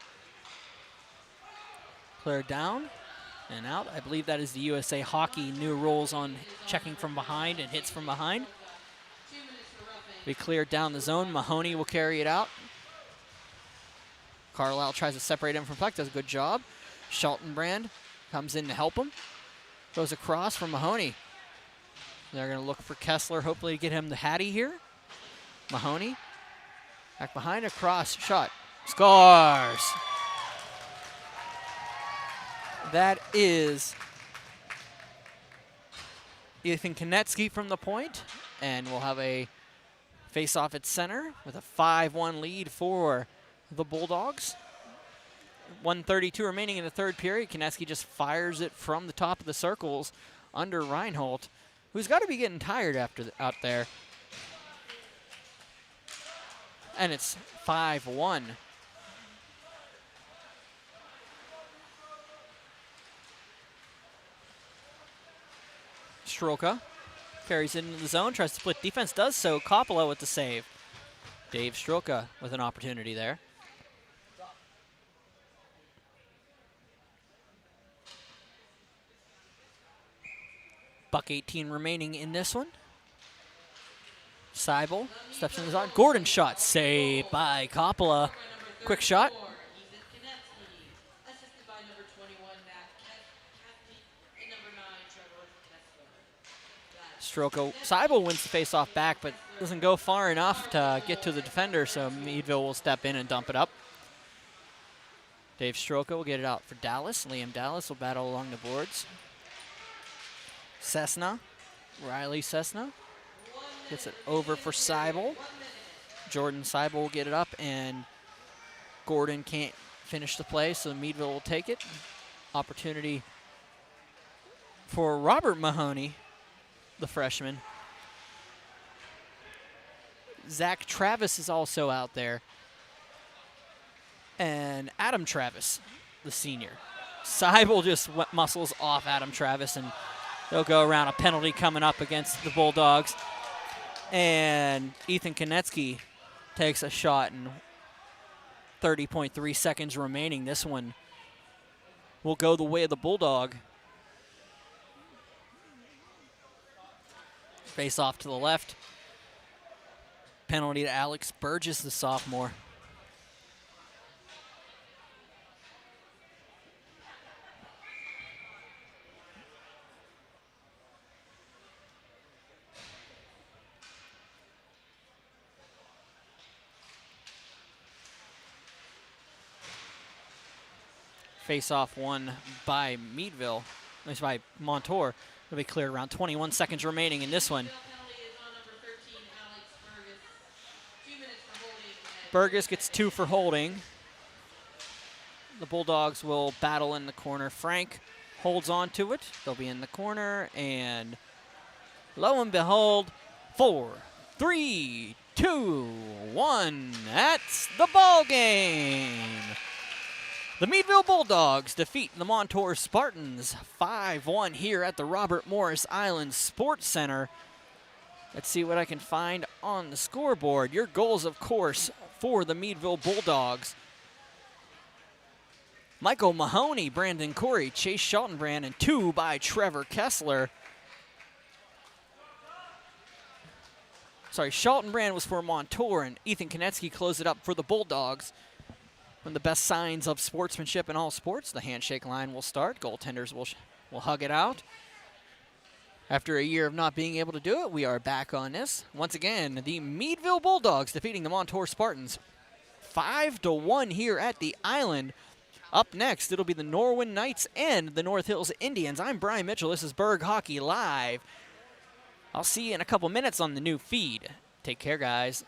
Cleared down and out. I believe that is the USA Hockey new rules on checking from behind and hits from behind. We cleared down the zone. Mahoney will carry it out. Carlisle tries to separate him from puck. Does a good job. Schaltenbrand comes in to help him. Goes across from Mahoney. They're going to look for Kessler, hopefully to get him the Hattie here. Mahoney. Back behind, a cross shot. Scores! That is Ethan Konecki from the point. And we'll have a face-off at center with a 5-1 lead for the Bulldogs. 1:32 remaining in the third period. Konecki just fires it from the top of the circles under Reinhold, who's got to be getting tired out there. And it's 5-1. Stroka carries it into the zone, tries to split defense, does so. Coppola with the save. Dave Stroka with an opportunity there. Buck 18 remaining in this one. Seibel steps in the zone. Gordon shot, saved by Coppola. Quick shot. Stroka, Seibel wins the face-off back, but doesn't go far enough to get to the defender, so Meadville will step in and dump it up. Dave Stroka will get it out for Dallas. Liam Dallas will battle along the boards. Cessna, Riley Cessna, gets it over for Seibel. Jordan Seibel will get it up, and Gordon can't finish the play, so Meadville will take it. Opportunity for Robert Mahoney, the freshman. Zach Travis is also out there. And Adam Travis, the senior. Seibel just muscles off Adam Travis, and they'll go around. A penalty coming up against the Bulldogs. And Ethan Konetsky takes a shot, and 30.3 seconds remaining. This one will go the way of the Bulldog. Face off to the left. Penalty to Alex Burgess, the sophomore. Face off won by Meadville, at least by Montour. It'll be cleared around 21 seconds remaining in this one. Burgess gets 2 for holding. The Bulldogs will battle in the corner. Frank holds on to it. They'll be in the corner, and lo and behold, 4, 3, 2, 1. That's the ball game. The Meadville Bulldogs defeat the Montour Spartans 5-1 here at the Robert Morris Island Sports Center. Let's see what I can find on the scoreboard. Your goals, of course, for the Meadville Bulldogs. Michael Mahoney, Brandon Corey, Chase Schultenbrand, and 2 by Trevor Kessler. Sorry, Schultenbrand was for Montour, and Ethan Konetsky closed it up for the Bulldogs. One of the best signs of sportsmanship in all sports, the handshake line will start. Goaltenders will hug it out. After a year of not being able to do it, we are back on this. Once again, the Meadville Bulldogs defeating the Montour Spartans 5-1 here at the Island. Up next, it'll be the Norwin Knights and the North Hills Indians. I'm Brian Mitchell. This is Burgh Hockey Live. I'll see you in a couple minutes on the new feed. Take care, guys.